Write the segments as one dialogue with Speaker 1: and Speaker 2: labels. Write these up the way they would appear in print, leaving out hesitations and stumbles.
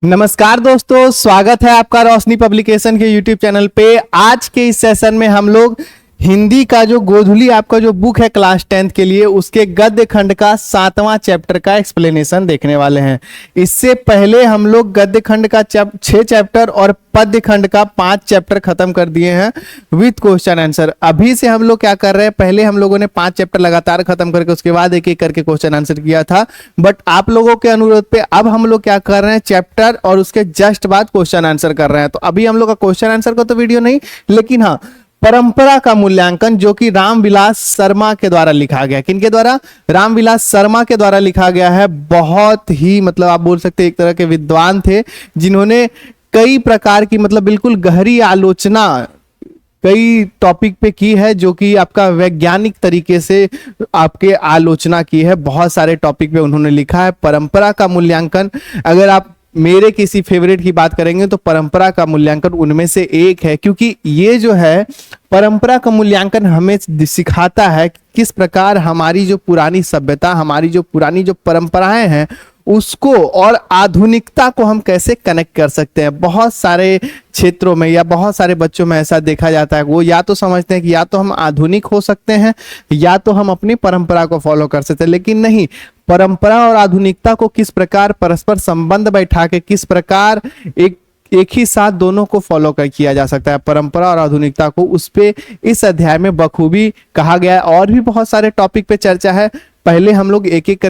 Speaker 1: नमस्कार दोस्तों, स्वागत है आपका रोशनी पब्लिकेशन के यूट्यूब चैनल पे। आज के इस सेशन में हम लोग हिंदी का जो गोधुली आपका जो बुक है क्लास 10th के लिए, उसके गद्य खंड का 7वां चैप्टर का एक्सप्लेनेशन देखने वाले हैं। इससे पहले हम लोग गद्य खंड का 6 चैप्टर और पद्य खंड का 5 चैप्टर खत्म कर दिए हैं विथ क्वेश्चन आंसर। अभी से हम लोग क्या कर रहे हैं, पहले हम लोगों ने 5 चैप्टर लगातार खत्म करके उसके बाद एक एक करके क्वेश्चन आंसर किया था, बट आप लोगों के अनुरोध पे अब हम लोग क्या कर रहे हैं, चैप्टर और उसके जस्ट बाद क्वेश्चन आंसर कर रहे हैं। तो अभी हम लोग का क्वेश्चन आंसर का तो वीडियो नहीं, लेकिन हाँ, परंपरा का मूल्यांकन जो कि रामविलास शर्मा के द्वारा लिखा गया। किनके द्वारा? रामविलास शर्मा के द्वारा लिखा गया है। बहुत ही मतलब आप बोल सकते हैं एक तरह के विद्वान थे, जिन्होंने कई प्रकार की मतलब बिल्कुल गहरी आलोचना कई टॉपिक पे की है, जो कि आपका वैज्ञानिक तरीके से आपके आलोचना की है। बहुत सारे टॉपिक पे उन्होंने लिखा है। परंपरा का मूल्यांकन, अगर आप मेरे किसी फेवरेट की बात करेंगे तो परंपरा का मूल्यांकन उनमें से एक है, क्योंकि ये जो है परंपरा का मूल्यांकन हमें सिखाता है कि किस प्रकार हमारी जो पुरानी सभ्यता, हमारी जो पुरानी जो परंपराएं हैं, उसको और आधुनिकता को हम कैसे कनेक्ट कर सकते हैं। बहुत सारे क्षेत्रों में या बहुत सारे बच्चों में ऐसा देखा जाता है, वो या तो समझते हैं कि या तो हम आधुनिक हो सकते हैं या तो हम अपनी परंपरा को फॉलो कर सकते हैं, लेकिन नहीं, परंपरा और आधुनिकता को किस प्रकार परस्पर संबंध बैठा के किस प्रकार एक ही साथ दोनों को फॉलो कर किया जा सकता है, परंपरा और आधुनिकता को, उस पे इस अध्याय में बखूबी कहा गया है। और भी बहुत सारे टॉपिक पे चर्चा है। पहले हम लोग एक एक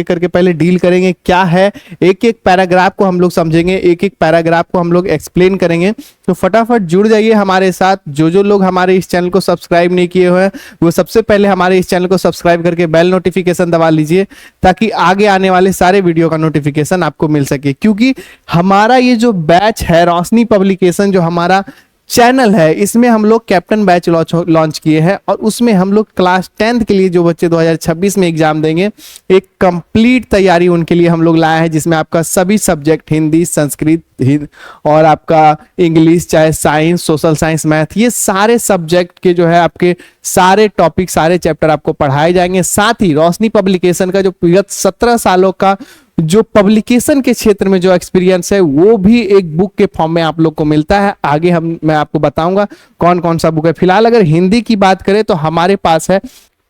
Speaker 1: करके पहले डील करेंगे। क्या है, एक एक पैराग्राफ को हम लोग समझेंगे, एक एक पैराग्राफ को हम लोग एक्सप्लेन करेंगे। तो फटाफट जुड़ जाइए हमारे साथ। जो लोग हमारे इस चैनल को सब्सक्राइब नहीं किए हुए हैं, वो सबसे पहले हमारे इस चैनल को सब्सक्राइब करके बेल नोटिफिकेशन दबा लीजिए, ताकि आगे आने वाले सारे वीडियो का नोटिफिकेशन आपको मिल सके। क्योंकि हमारा ये जो बैच है रोशनी पब्लिकेशन, जो हमारा चैनल है, इसमें हम लोग कैप्टन बैच लॉन्च किए हैं, और उसमें हम लोग क्लास 10th के लिए जो बच्चे 2026 में एग्जाम देंगे, एक कंप्लीट तैयारी उनके लिए हम लोग लाए हैं, जिसमें आपका सभी सब्जेक्ट, हिंदी, संस्कृत और आपका इंग्लिश, चाहे साइंस, सोशल साइंस, मैथ, ये सारे सब्जेक्ट के जो है आपके सारे टॉपिक, सारे चैप्टर आपको पढ़ाए जाएंगे। साथ ही रोशनी पब्लिकेशन का जो विगत 17 सालों का जो पब्लिकेशन के क्षेत्र में जो एक्सपीरियंस है, वो भी एक बुक के फॉर्म में आप लोग को मिलता है। आगे मैं आपको बताऊंगा कौन कौन सा बुक है। फिलहाल अगर हिंदी की बात करें तो हमारे पास है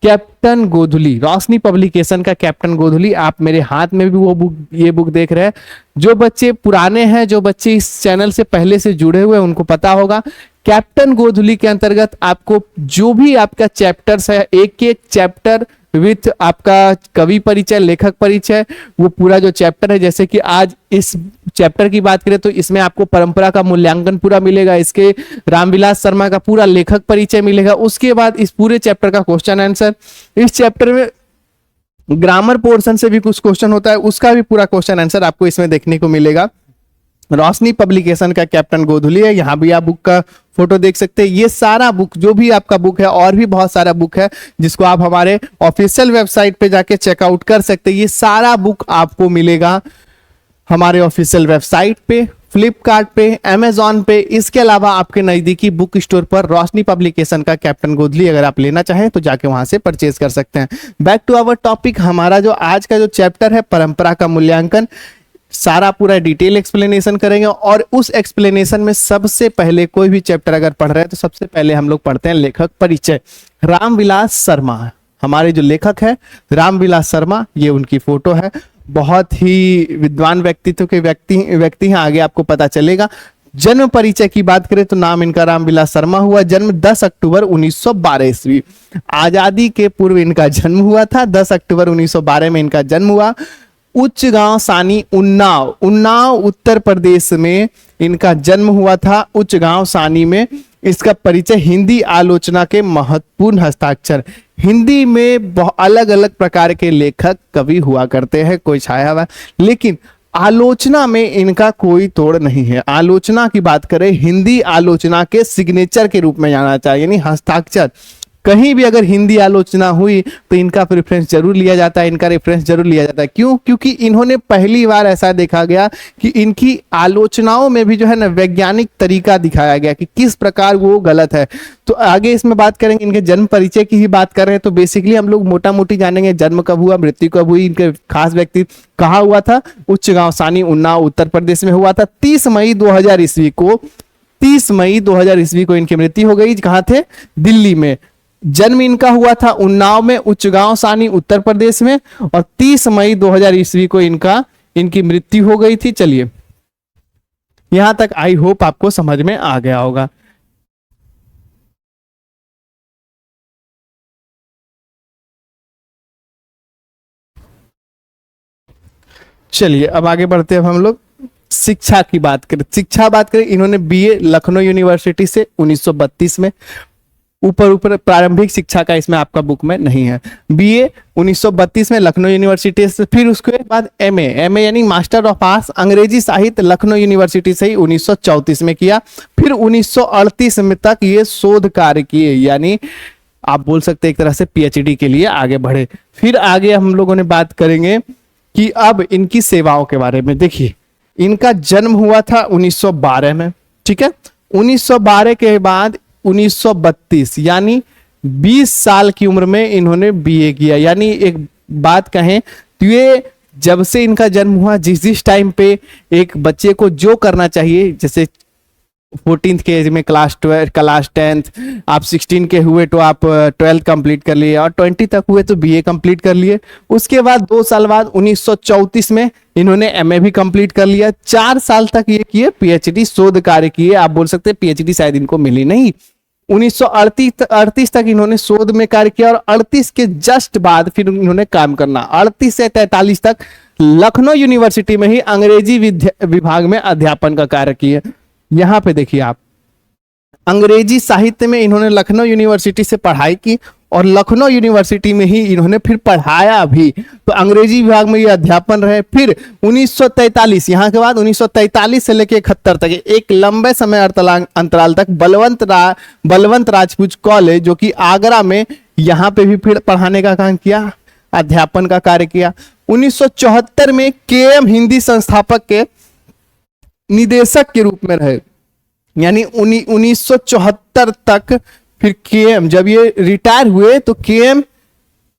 Speaker 1: कैप्टन गोधुली, रोशनी पब्लिकेशन का कैप्टन गोधुली। आप मेरे हाथ में भी वो बुक, ये बुक देख रहे हैं। जो बच्चे पुराने हैं, जो बच्चे इस चैनल से पहले से जुड़े हुए हैं, उनको पता होगा कैप्टन गोधुली के अंतर्गत आपको जो भी आपका चैप्टर्स है, एक एक चैप्टर विथ आपका कवि परिचय, लेखक परिचय, वो पूरा जो चैप्टर है, जैसे कि आज इस चैप्टर की बात करें तो इसमें आपको परंपरा का मूल्यांकन पूरा मिलेगा, इसके रामविलास शर्मा का पूरा लेखक परिचय मिलेगा, उसके बाद इस पूरे चैप्टर का क्वेश्चन आंसर, इस चैप्टर में ग्रामर पोर्शन से भी कुछ क्वेश्चन होता है, उसका भी पूरा क्वेश्चन आंसर आपको इसमें देखने को मिलेगा। रोशनी पब्लिकेशन का कैप्टन गोधुली है। यहाँ भी आप बुक का फोटो देख सकते हैं। ये सारा बुक, जो भी आपका बुक है, और भी बहुत सारा बुक है जिसको आप हमारे ऑफिशियल वेबसाइट पे जाके चेकआउट कर सकते हैं। ये सारा बुक आपको मिलेगा हमारे ऑफिशियल वेबसाइट पे, फ्लिपकार्ट पे, अमेजॉन पे। इसके अलावा आपके नजदीकी बुक स्टोर पर रोशनी पब्लिकेशन का कैप्टन गोधुली अगर आप लेना चाहें तो जाके वहां से परचेज कर सकते हैं। बैक टू आवर टॉपिक, हमारा जो आज का जो चैप्टर है परंपरा का मूल्यांकन, सारा पूरा डिटेल एक्सप्लेनेशन करेंगे। और उस एक्सप्लेनेशन में सबसे पहले कोई भी चैप्टर अगर पढ़ रहे हैं तो सबसे पहले हम लोग पढ़ते हैं लेखक परिचय। रामविलास शर्मा हमारे जो लेखक है, रामविलास शर्मा, ये उनकी फोटो है। बहुत ही विद्वान व्यक्तित्व के व्यक्ति हैं, आगे आपको पता चलेगा। जन्म परिचय की बात करें तो नाम इनका रामविलास शर्मा हुआ। जन्म 10 अक्टूबर 1912 ईस्वी, आजादी के पूर्व इनका जन्म हुआ था। 10 अक्टूबर 1912 में इनका जन्म हुआ। उच्च गांव सानी, उन्नाव उत्तर प्रदेश में इनका जन्म हुआ था। उच्च गांव सानी में इसका परिचय, हिंदी आलोचना के महत्वपूर्ण हस्ताक्षर। हिंदी में अलग अलग प्रकार के लेखक, कवि हुआ करते हैं, कोई छाया हुआ, लेकिन आलोचना में इनका कोई तोड़ नहीं है। आलोचना की बात करें, हिंदी आलोचना के सिग्नेचर के रूप में जाना चाहिए, यानी हस्ताक्षर। कहीं भी अगर हिंदी आलोचना हुई तो इनका प्रेफरेंस जरूर लिया जाता है, इनका रेफरेंस जरूर लिया जाता है। क्यों? क्योंकि इन्होंने पहली बार ऐसा देखा गया कि इनकी आलोचनाओं में भी जो है ना वैज्ञानिक तरीका दिखाया गया कि किस प्रकार वो गलत है। तो आगे इसमें बात करेंगे, इनके जन्म परिचय की ही बात कर रहे हैं तो बेसिकली हम लोग मोटा मोटी जानेंगे जन्म कब हुआ, मृत्यु कब हुई, इनके खास व्यक्ति कहाँ हुआ था। उच्च गांव सानी, उन्नाव, उत्तर प्रदेश में हुआ था। 30 मई 2000 ईस्वी को 30 मई 2000 ईस्वी को इनकी मृत्यु हो गई। कहाँ थे? दिल्ली में। जन्म इनका हुआ था उन्नाव में, उच्च गांव सानी, उत्तर प्रदेश में, और 30 मई 2000 ईस्वी को इनकी मृत्यु हो गई थी। चलिए यहां तक आई होप आपको समझ में आ गया होगा। चलिए अब आगे बढ़ते हैं। अब हम लोग शिक्षा की बात करें। इन्होंने बीए लखनऊ यूनिवर्सिटी से 1932 में, ऊपर प्रारंभिक शिक्षा का इसमें आपका बुक में नहीं है। बीए 1932 में लखनऊ यूनिवर्सिटी से, फिर उसके बाद एमए यानी मास्टर ऑफ आर्ट्स अंग्रेजी साहित्य लखनऊ यूनिवर्सिटी से ही 1934 में किया। फिर 1938 में तक ये शोध कार्य किए, यानी आप बोल सकते हैं एक तरह से पीएचडी के लिए आगे बढ़े। फिर आगे हम लोगों ने बात करेंगे कि अब इनकी सेवाओं के बारे में। देखिए इनका जन्म हुआ था 1912 में, ठीक है। 1912 के बाद 1932 यानी 20 साल की उम्र में इन्होंने बीए किया। यानी एक बात कहें तो ये जब से इनका जन्म हुआ, जिस टाइम पे एक बच्चे को जो करना चाहिए, जैसे 14th के एज में क्लास 10th, आप 16 के हुए तो आप 12th कंप्लीट कर लिए, और 20 तक हुए तो बीए कंप्लीट कर लिए। उसके बाद 2 साल बाद 1934 में इन्होंने एमए भी कंप्लीट कर लिया। 4 साल तक ये किए पीएचडी शोध कार्य किए। आप बोल सकते हैं पीएचडी शायद इनको मिली नहीं। 1938 तक इन्होंने शोध में कार्य किया, और 38 के जस्ट बाद फिर इन्होंने काम करना। 38 से 43 तक लखनऊ यूनिवर्सिटी में ही अंग्रेजी विभाग में अध्यापन का कार्य किए। यहां पे देखिए आप, अंग्रेजी साहित्य में इन्होंने लखनऊ यूनिवर्सिटी से पढ़ाई की, और लखनऊ यूनिवर्सिटी में ही इन्होंने फिर पढ़ाया भी। तो अंग्रेजी विभाग में ये अध्यापन रहे। फिर 1943, यहाँ के बाद 1943 से लेकर 71 तक एक लंबे समय अंतराल तक बलवंत राजपूत कॉलेज, जो कि आगरा में, यहाँ पे भी फिर पढ़ाने का काम किया, अध्यापन का कार्य किया। 1974 में केएम हिंदी संस्थापक के निदेशक के रूप में रहे, यानी 1974 तक। फिर केएम जब ये रिटायर हुए तो केएम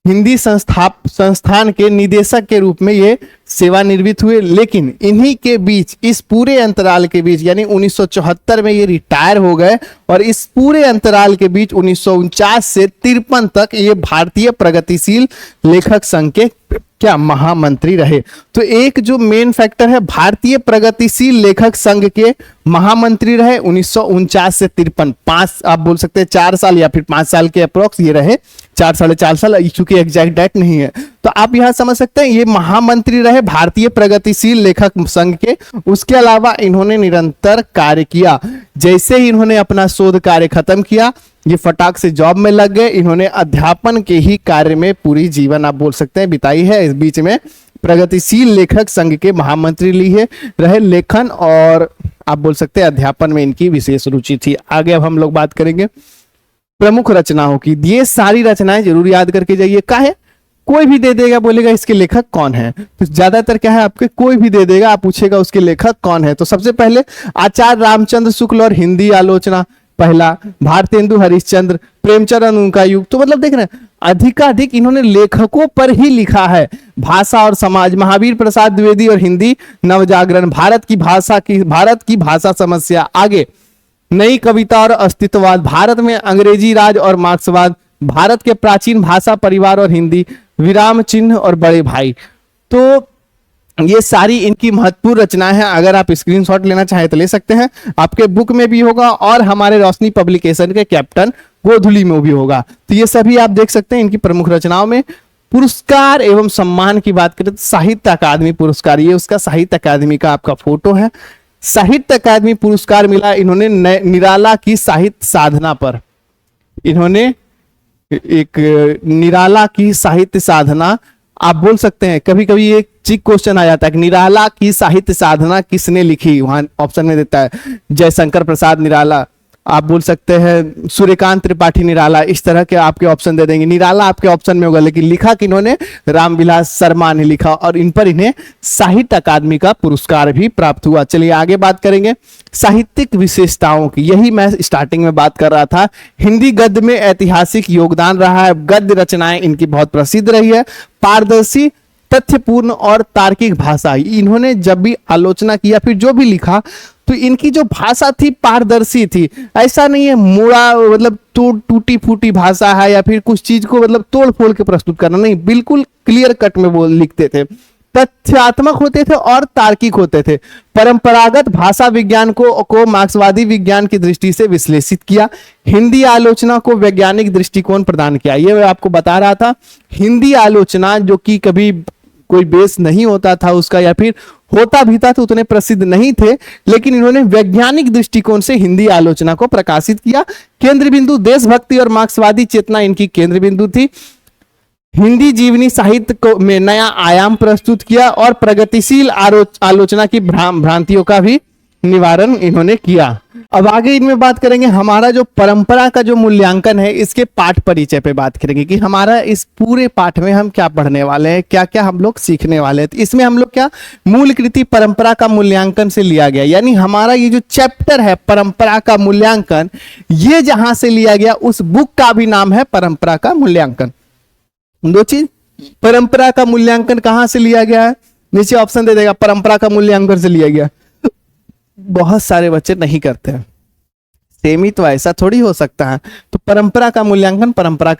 Speaker 1: हिंदी संस्थान के निदेशक के रूप में ये सेवानिवृत्त हुए। लेकिन इन्हीं के बीच, इस पूरे अंतराल के बीच, यानी 1974 में ये रिटायर हो गए, और इस पूरे अंतराल के बीच 1949 से 53 तक ये भारतीय प्रगतिशील लेखक संघ के क्या महामंत्री रहे। तो एक जो मेन फैक्टर है, भारतीय प्रगतिशील लेखक संघ के महामंत्री रहे 1949 से 53, 5 आप बोल सकते हैं 4 साल या फिर 5 साल के अप्रोक्स ये रहे, 4 साढ़े 4 साल, चूंकि एग्जैक्ट डेट नहीं है। तो आप यहां समझ सकते हैं ये महामंत्री रहे भारतीय प्रगतिशील लेखक संघ के। उसके अलावा इन्होंने निरंतर कार्य किया। जैसे ही इन्होंने अपना शोध कार्य खत्म किया, ये फटाक से जॉब में लग गए। इन्होंने अध्यापन के ही कार्य में पूरी जीवन आप बोल सकते हैं बिताई है। इस बीच में प्रगतिशील लेखक संघ के महामंत्री लिए रहे। लेखन और आप बोल सकते हैं अध्यापन में इनकी विशेष रुचि थी। आगे अब हम लोग बात करेंगे प्रमुख रचनाओं की। ये सारी रचनाएं जरूर याद करके जाइए। क्या है, कोई भी दे देगा, बोलेगा इसके लेखक कौन है, तो ज्यादातर क्या है आपके कोई भी दे देगा, आप पूछेगा उसके लेखक कौन है। तो सबसे पहले आचार्य रामचंद्र शुक्ल और हिंदी आलोचना, पहला भारतेंदु हरिश्चंद्र, प्रेमचंद उनका युग। तो मतलब देख रहे हैं अधिकाधिक इन्होंने लेखकों पर ही लिखा है। भाषा और समाज, महावीर प्रसाद द्विवेदी और हिंदी नवजागरण, भारत की भाषा समस्या, आगे नई कविता और अस्तित्ववाद, भारत में अंग्रेजी राज और मार्क्सवाद, भारत के प्राचीन भाषा परिवार और हिंदी, विराम चिन्ह और बड़े भाई। तो ये सारी इनकी महत्वपूर्ण रचनाएं हैं। अगर आप स्क्रीनशॉट लेना चाहें तो ले सकते हैं, आपके बुक में भी होगा और हमारे रोशनी पब्लिकेशन के कैप्टन गोधुली में भी होगा। तो ये सभी आप देख सकते हैं इनकी प्रमुख रचनाओं में। पुरस्कार एवं सम्मान की बात करें तो साहित्य अकादमी पुरस्कार, ये उसका साहित्य अकादमी का आपका फोटो है। साहित्य अकादमी पुरस्कार मिला इन्होंने निराला की साहित्य साधना पर। इन्होंने एक निराला की साहित्य साधना, आप बोल सकते हैं कभी कभी एक चिक क्वेश्चन आ जाता है कि निराला की साहित्य साधना किसने लिखी, वहां ऑप्शन में देता है जयशंकर प्रसाद निराला, आप बोल सकते हैं सूर्यकांत त्रिपाठी निराला, इस तरह के आपके ऑप्शन दे देंगे। निराला आपके ऑप्शन में होगा, लेकिन लिखा किन्होंने? रामविलास शर्मा ने लिखा, और इन पर इन्हें साहित्य अकादमी का पुरस्कार भी प्राप्त हुआ। चलिए आगे बात करेंगे साहित्यिक विशेषताओं की। यही मैं स्टार्टिंग में बात कर रहा था। हिंदी गद्य में ऐतिहासिक योगदान रहा है। गद्य रचनाएं इनकी बहुत प्रसिद्ध रही है। पारदर्शी, तथ्यपूर्ण और तार्किक भाषा। इन्होंने जब भी आलोचना किया, फिर जो भी लिखा, तो इनकी जो भाषा थी पारदर्शी थी। ऐसा नहीं है मुड़ा, मतलब टूटी फूटी भाषा है, या फिर कुछ चीज को मतलब तोड़ फोड़ के प्रस्तुत करना, नहीं, बिल्कुल क्लियर कट में वो लिखते थे। तथ्यात्मक होते थे और तार्किक होते थे। परंपरागत भाषा विज्ञान को मार्क्सवादी विज्ञान की दृष्टि से विश्लेषित किया। हिंदी आलोचना को वैज्ञानिक दृष्टिकोण प्रदान किया। ये मैं आपको बता रहा था। हिंदी आलोचना जो कि कभी कोई बेस नहीं होता था उसका, या फिर होता भी था तो उतने प्रसिद्ध नहीं थे, लेकिन इन्होंने वैज्ञानिक दृष्टिकोण से हिंदी आलोचना को प्रकाशित किया। केंद्र बिंदु देशभक्ति और मार्क्सवादी चेतना इनकी केंद्र बिंदु थी। हिंदी जीवनी साहित्य को में नया आयाम प्रस्तुत किया, और प्रगतिशील आलोचना की भ्रांतियों का भी निवारण इन्होंने किया। अब आगे इनमें बात करेंगे हमारा जो परंपरा का जो मूल्यांकन है, इसके पाठ परिचय पे बात करेंगे कि हमारा इस पूरे पाठ में हम क्या पढ़ने वाले हैं, क्या क्या हम लोग सीखने वाले हैं। तो इसमें हम लोग क्या मूल कृति परंपरा का मूल्यांकन से लिया गया, यानी हमारा ये जो चैप्टर है परंपरा का मूल्यांकन, ये जहां से लिया गया उस बुक का भी नाम है परंपरा का मूल्यांकन। दो चीज, परंपरा का मूल्यांकन कहां से लिया गया है, नीचे ऑप्शन दे देगा, परंपरा का मूल्यांकन से लिया गया। बहुत सारे बच्चे नहीं करते हैं, सेम ही तो ऐसा थोड़ी हो सकता है। तो परंपरा का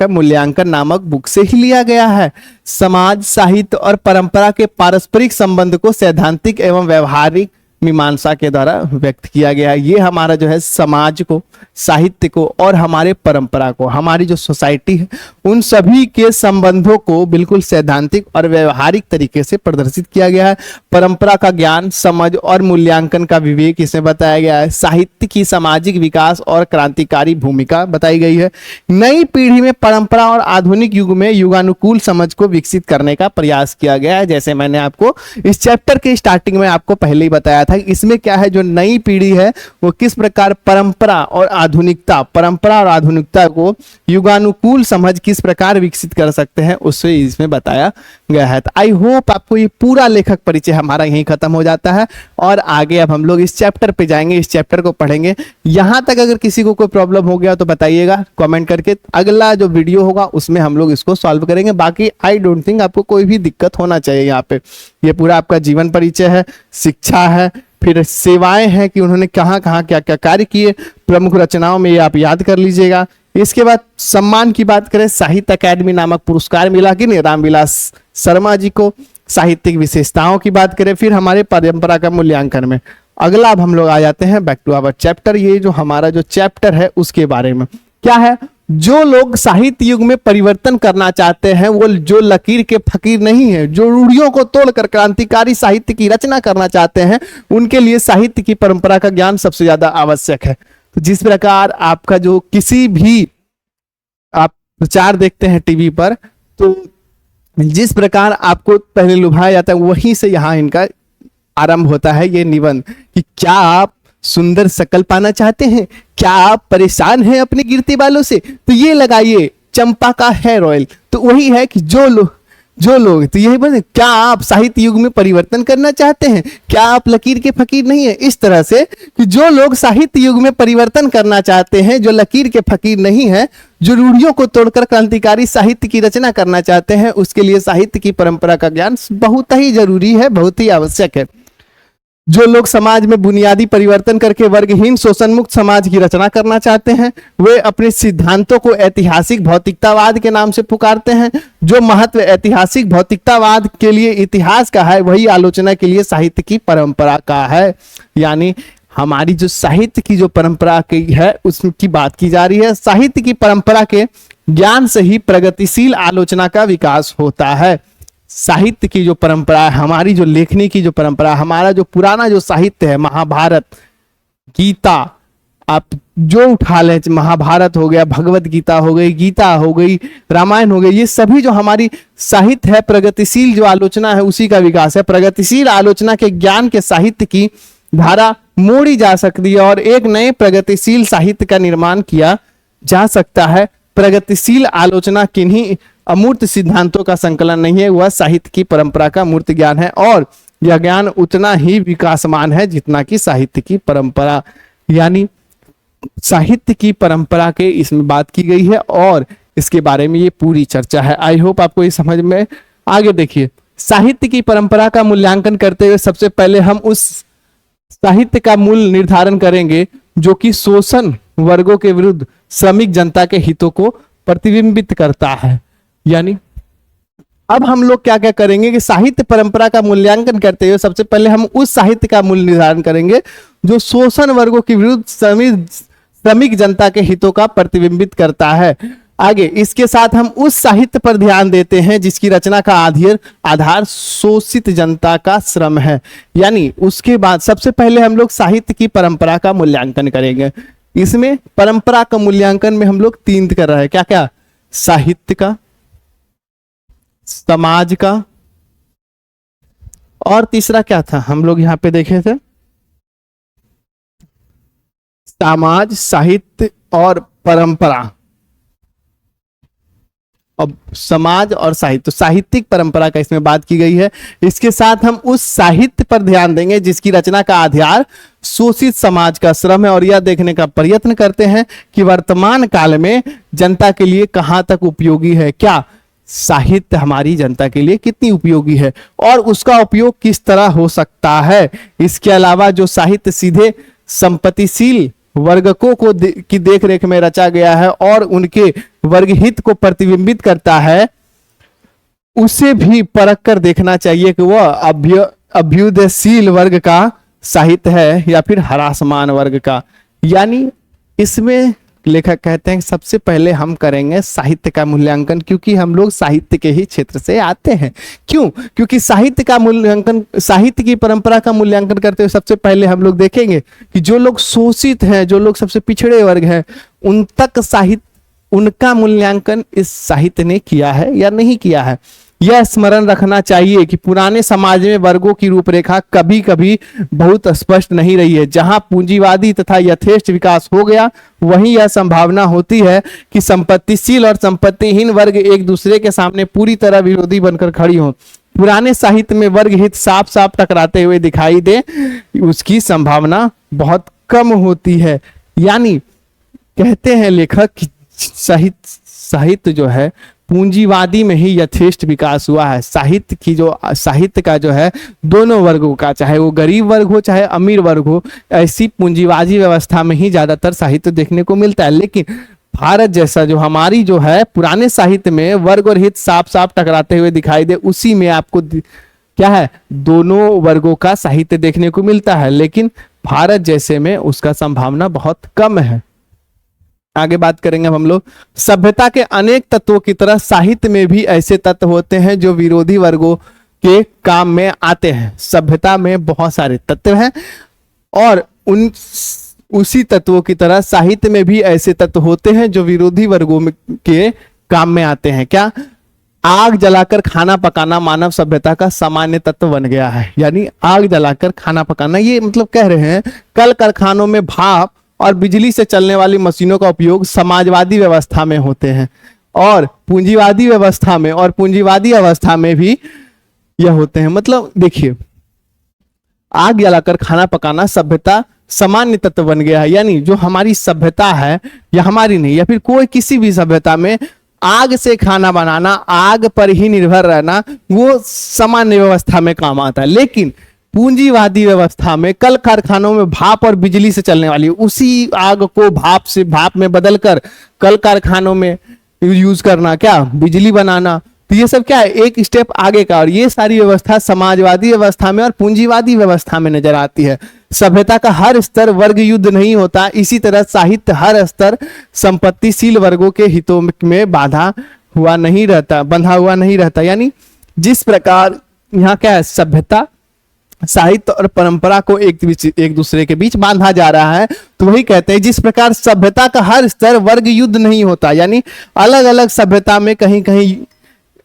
Speaker 1: मूल्यांकन नामक बुक से ही लिया गया है। समाज, साहित्य और परंपरा के पारस्परिक संबंध को सैद्धांतिक एवं व्यवहारिक मीमांसा के द्वारा व्यक्त किया गया है। ये हमारा जो है समाज को, साहित्य को और हमारे परंपरा को, हमारी जो सोसाइटी है, उन सभी के संबंधों को बिल्कुल सैद्धांतिक और व्यवहारिक तरीके से प्रदर्शित किया गया है। परंपरा का ज्ञान, समझ और मूल्यांकन का विवेक इसमें बताया गया है। साहित्य की सामाजिक विकास और क्रांतिकारी भूमिका बताई गई है। नई पीढ़ी में परंपरा और आधुनिक युग में युगानुकूल समझ को विकसित करने का प्रयास किया गया है। जैसे मैंने आपको इस चैप्टर के स्टार्टिंग में आपको पहले ही बताया था, इसमें क्या है, जो नई पीढ़ी है वो किस प्रकार परंपरा और आधुनिकता को युगानुकूल समझ किस प्रकार विकसित कर सकते हैं, उससे इसमें बताया गया है। तो आई होप आपको ये पूरा लेखक परिचय हमारा यहीं खत्म हो जाता है, और आगे अब हम लोग इस चैप्टर पे जाएंगे, इस चैप्टर को पढ़ेंगे। यहां तक अगर किसी को कोई प्रॉब्लम हो गया तो बताइएगा कमेंट करके, अगला जो वीडियो होगा उसमें हम लोग इसको सॉल्व करेंगे। बाकी आई डोंट थिंक आपको कोई भी दिक्कत होना चाहिए। यहाँ पे ये पूरा आपका जीवन परिचय है, शिक्षा है, फिर सेवाएं हैं कि उन्होंने कहाँ कहाँ क्या क्या कार्य किए, प्रमुख रचनाओं में ये आप याद कर लीजिएगा। इसके बाद सम्मान की बात करें, साहित्य अकादमी नामक पुरस्कार मिला कि नहीं रामविलास शर्मा जी को। साहित्यिक विशेषताओं की बात करें, फिर हमारे परंपरा का मूल्यांकन में। अगला अब हम लोग आ जाते हैं बैक टू आवर चैप्टर। ये जो हमारा जो चैप्टर है उसके बारे में क्या है, जो लोग साहित्य युग में परिवर्तन करना चाहते हैं, वो जो लकीर के फकीर नहीं है, जो रूढ़ियों को तोड़कर क्रांतिकारी साहित्य की रचना करना चाहते हैं, उनके लिए साहित्य की परंपरा का ज्ञान सबसे ज्यादा आवश्यक है। तो जिस प्रकार आपका जो किसी भी आप प्रचार देखते हैं टीवी पर, तो जिस प्रकार आपको पहले लुभाया जाता है, वहीं से यहाँ इनका आरंभ होता है ये निबंध कि क्या आप सुंदर शकल पाना चाहते हैं, क्या आप परेशान हैं अपने गिरते बालों से, तो ये लगाइए चंपा का हेयर ऑयल। तो वही है कि जो लोग तो यही बोले, क्या आप साहित्य युग में परिवर्तन करना चाहते हैं, क्या आप लकीर के फकीर नहीं है। इस तरह से कि जो लोग साहित्य युग में परिवर्तन करना चाहते हैं, जो लकीर के फकीर नहीं है, जो रूढ़ियों को तोड़कर क्रांतिकारी साहित्य की रचना करना चाहते हैं, उसके लिए साहित्य की परंपरा का ज्ञान बहुत ही जरूरी है, बहुत ही आवश्यक है। जो लोग समाज में बुनियादी परिवर्तन करके वर्गहीन शोषण मुक्त समाज की रचना करना चाहते हैं, वे अपने सिद्धांतों को ऐतिहासिक भौतिकतावाद के नाम से पुकारते हैं। जो महत्व ऐतिहासिक भौतिकतावाद के लिए इतिहास का है, वही आलोचना के लिए साहित्य की परंपरा का है। यानी हमारी जो साहित्य की जो परंपरा की है उसकी बात की जा रही है। साहित्य की परंपरा के ज्ञान से ही प्रगतिशील आलोचना का विकास होता है। साहित्य की जो परंपरा है, हमारी जो लेखनी की जो परंपरा, हमारा जो पुराना जो साहित्य है, महाभारत, गीता, आप जो उठा लें, महाभारत हो गया, भगवत गीता हो गई, गीता हो गई, रामायण हो गई, ये सभी जो हमारी साहित्य है, प्रगतिशील जो आलोचना है उसी का विकास है। प्रगतिशील आलोचना के ज्ञान के साहित्य की धारा मोड़ी जा सकती है और एक नए प्रगतिशील साहित्य का निर्माण किया जा सकता है। प्रगतिशील आलोचना किन्हीं अमूर्त सिद्धांतों का संकलन नहीं है, वह साहित्य की परंपरा का मूर्त ज्ञान है और यह ज्ञान उतना ही विकासमान है जितना कि साहित्य की परंपरा। यानी साहित्य की परंपरा के इसमें बात की गई है और इसके बारे में ये पूरी चर्चा है। आई होप आपको ये समझ में। आगे देखिए, साहित्य की परंपरा का मूल्यांकन करते हुए सबसे पहले हम उस साहित्य का मूल निर्धारण करेंगे जो कि शोषण वर्गों के विरुद्ध श्रमिक जनता के हितों को प्रतिबिंबित करता है। यानी अब हम लोग क्या क्या करेंगे कि साहित्य परंपरा का मूल्यांकन करते हुए सबसे पहले हम उस साहित्य का मूल निर्धारण करेंगे जो शोषण वर्गों के विरुद्ध श्रमिक जनता के हितों का प्रतिबिंबित करता है। आगे इसके साथ हम उस साहित्य पर ध्यान देते हैं जिसकी रचना का आधार शोषित जनता का श्रम है। यानी उसके बाद सबसे पहले हम लोग साहित्य की परंपरा का मूल्यांकन करेंगे। इसमें परंपरा का मूल्यांकन में हम लोग तीन कर रहे हैं, क्या क्या? साहित्य का, समाज का और तीसरा क्या था हम लोग यहाँ पे देखे थे? समाज, साहित्य और परंपरा। अब समाज और साहित्य, तो साहित्यिक परंपरा का इसमें बात की गई है। इसके साथ हम उस साहित्य पर ध्यान देंगे जिसकी रचना का आधार शोषित समाज का श्रम है और यह देखने का प्रयत्न करते हैं कि वर्तमान काल में जनता के लिए कहां तक उपयोगी है, क्या साहित्य हमारी जनता के लिए कितनी उपयोगी है और उसका उपयोग किस तरह हो सकता है। इसके अलावा जो साहित्य सीधे संपत्तिशील वर्गों को की देखरेख में रचा गया है और उनके वर्ग हित को प्रतिबिंबित करता है, उसे भी परख कर देखना चाहिए कि वह अभ्युदयशील वर्ग का साहित्य है या फिर ह्रासमान वर्ग का। यानी इसमें लेखक कहते हैं कि सबसे पहले हम करेंगे साहित्य का मूल्यांकन, क्योंकि हम लोग साहित्य के ही क्षेत्र से आते हैं। क्यों? क्योंकि साहित्य का मूल्यांकन, साहित्य की परंपरा का मूल्यांकन करते हुए सबसे पहले हम लोग देखेंगे कि जो लोग शोषित हैं, जो लोग सबसे पिछड़े वर्ग हैं, उन तक साहित्य, उनका मूल्यांकन इस साहित्य ने किया है या नहीं किया है। यह स्मरण रखना चाहिए कि पुराने समाज में वर्गों की रूपरेखा कभी कभी बहुत स्पष्ट नहीं रही है। जहां पूंजीवादी तथा यथेष्ट विकास हो गया, वहीं यह संभावना होती है कि संपत्तिशील और संपत्तिहीन वर्ग एक दूसरे के सामने पूरी तरह विरोधी बनकर खड़ी हों। पुराने साहित्य में वर्ग हित साफ साफ टकराते हुए दिखाई दे, उसकी संभावना बहुत कम होती है। यानी कहते हैं लेखक कि साहित्य जो है पूंजीवादी में ही यथेष्ट विकास हुआ है। साहित्य का जो है दोनों वर्गों का, चाहे वो गरीब वर्ग हो चाहे अमीर वर्ग हो, ऐसी पूंजीवादी व्यवस्था में ही ज्यादातर साहित्य देखने को मिलता है। लेकिन भारत जैसा जो हमारी जो है पुराने साहित्य में वर्ग और हित साफ साफ टकराते हुए दिखाई दे, उसी में आपको क्या है, दोनों वर्गों का साहित्य देखने को मिलता है। लेकिन भारत जैसे में उसका संभावना बहुत कम है। आगे बात करेंगे हम लोग। सभ्यता के अनेक तत्वों की तरह साहित्य में भी ऐसे तत्व होते हैं जो विरोधी वर्गों के काम में आते हैं। सभ्यता में बहुत सारे तत्व हैं और उसी तत्वों की तरह साहित्य में भी ऐसे तत्व होते हैं जो विरोधी वर्गों के काम में आते हैं। क्या? आग जलाकर खाना पकाना मानव सभ्यता का सामान्य तत्व बन गया है। यानी आग जलाकर खाना पकाना, ये मतलब कह रहे हैं कल कारखानों में भाप और बिजली से चलने वाली मशीनों का उपयोग समाजवादी व्यवस्था में होते हैं और पूंजीवादी अवस्था में भी यह होते हैं। मतलब देखिए, आग जलाकर खाना पकाना सभ्यता सामान्य तत्व बन गया है। यानी जो हमारी सभ्यता है, या हमारी नहीं, या फिर कोई किसी भी सभ्यता में आग से खाना बनाना, आग पर ही निर्भर रहना, वो सामान्य व्यवस्था में काम आता है। लेकिन पूंजीवादी व्यवस्था में कल कारखानों में भाप और बिजली से चलने वाली उसी आग को भाप में बदलकर कल कारखानों में यूज करना, क्या बिजली बनाना, तो ये सब क्या है, एक स्टेप आगे का। और ये सारी व्यवस्था समाजवादी व्यवस्था में और पूंजीवादी व्यवस्था में नजर आती है। सभ्यता का हर स्तर वर्ग युद्ध नहीं होता, इसी तरह साहित्य हर स्तर संपत्तिशील वर्गों के हितों में बंधा हुआ नहीं रहता। यानी जिस प्रकार यहाँ क्या है, सभ्यता, साहित्य और परंपरा को एक दूसरे के बीच बांधा जा रहा है, तो वही कहते हैं जिस प्रकार सभ्यता का हर स्तर वर्ग युद्ध नहीं होता। यानी अलग अलग सभ्यता में कहीं कहीं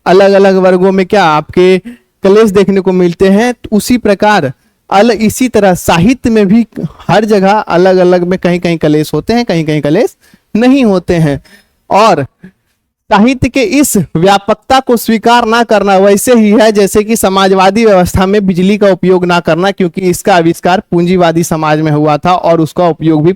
Speaker 1: अलग अलग वर्गों में क्या आपके क्लेश देखने को मिलते हैं, तो उसी प्रकार इसी तरह साहित्य में भी हर जगह अलग अलग में कहीं कहीं कलेश होते हैं, कहीं कहीं कलेश नहीं होते हैं। और साहित्य के इस व्यापकता को स्वीकार ना करना वैसे ही है जैसे कि समाजवादी व्यवस्था में बिजली का उपयोग ना करना, क्योंकि इसका आविष्कार पूंजीवादी समाज में हुआ था और उसका उपयोग भी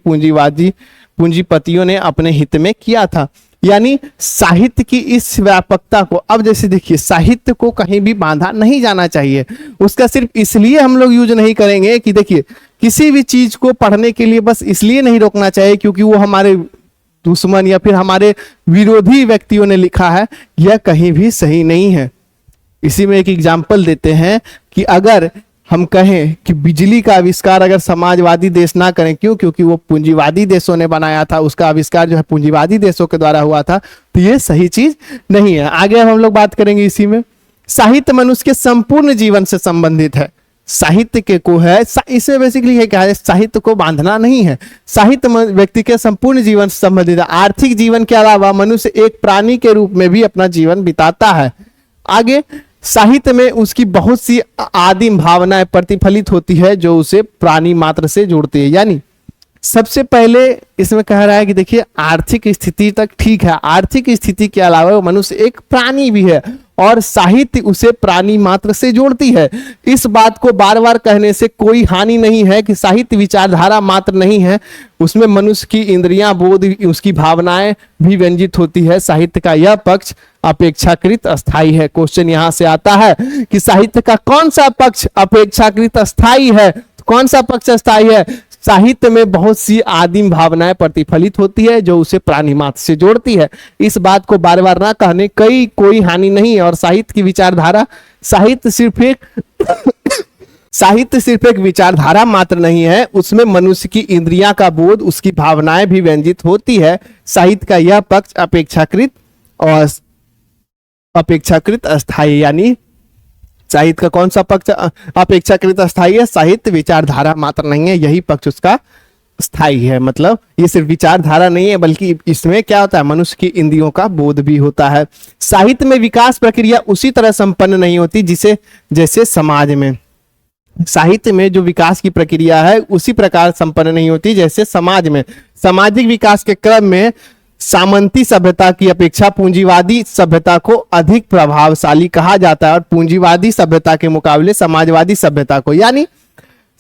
Speaker 1: पूंजीपतियों ने अपने हित में किया था। यानी साहित्य की इस व्यापकता को, अब जैसे देखिए साहित्य को कहीं भी बांधा नहीं जाना चाहिए, उसका सिर्फ इसलिए हम लोग यूज नहीं करेंगे कि देखिए किसी भी चीज को पढ़ने के लिए बस इसलिए नहीं रोकना चाहिए क्योंकि वो हमारे दुश्मन या फिर हमारे विरोधी व्यक्तियों ने लिखा है, यह कहीं भी सही नहीं है। इसी में एक एग्जाम्पल देते हैं कि अगर हम कहें कि बिजली का आविष्कार अगर समाजवादी देश ना करें, क्यों? क्योंकि वो पूंजीवादी देशों ने बनाया था, उसका आविष्कार जो है पूंजीवादी देशों के द्वारा हुआ था, तो ये सही चीज नहीं है। आगे हम लोग बात करेंगे इसी में। साहित्य मनुष्य के संपूर्ण जीवन से संबंधित है। साहित्य के को है, इसमें बेसिकली है क्या है, साहित्य को बांधना नहीं है। साहित्य व्यक्ति के संपूर्ण जीवन से संबंधित है। आर्थिक जीवन के अलावा मनुष्य एक प्राणी के रूप में भी अपना जीवन बिताता है। आगे साहित्य में उसकी बहुत सी आदिम भावनाएं प्रतिफलित होती है जो उसे प्राणी मात्र से जोड़ती है। यानी सबसे पहले इसमें कह रहा है कि देखिए आर्थिक स्थिति तक ठीक है, आर्थिक स्थिति के अलावा मनुष्य एक प्राणी भी है और साहित्य उसे प्राणी मात्र से जोड़ती है। इस बात को बार बार कहने से कोई हानि नहीं है कि साहित्य विचारधारा मात्र नहीं है, उसमें मनुष्य की इंद्रियां, बोध, उसकी भावनाएं भी व्यंजित होती है। साहित्य का यह पक्ष अपेक्षाकृत अस्थाई है। क्वेश्चन यहां से आता है कि साहित्य का कौन सा पक्ष अपेक्षाकृत अस्थाई है? कौन सा पक्ष अस्थाई है? साहित्य में बहुत सी आदिम भावनाएं प्रतिफलित होती है जो उसे प्राणी मात्र से जोड़ती है। इस बात को बार बार ना कहने कोई हानि नहीं है। और साहित्य की विचारधारा, साहित्य सिर्फ एक विचारधारा मात्र नहीं है, उसमें मनुष्य की इंद्रियां का बोध, उसकी भावनाएं भी व्यंजित होती है। साहित्य का यह पक्ष अपेक्षाकृत अस्थाई, यानी साहित्य का कौन सा पक्ष अपेक्षाकृत अस्थाई है? साहित्य विचारधारा मात्र नहीं है, यही पक्ष उसका स्थायी है। मतलब ये सिर्फ विचारधारा नहीं है बल्कि इसमें क्या होता है, मनुष्य की इंद्रियों का बोध भी होता है। साहित्य में विकास प्रक्रिया उसी तरह संपन्न नहीं होती जैसे समाज में। साहित्य में जो विकास की प्रक्रिया है उसी प्रकार संपन्न नहीं होती जैसे समाज में। सामाजिक विकास के क्रम में सामंती सभ्यता की अपेक्षा पूंजीवादी सभ्यता को अधिक प्रभावशाली कहा जाता है और पूंजीवादी सभ्यता के मुकाबले समाजवादी सभ्यता को। यानी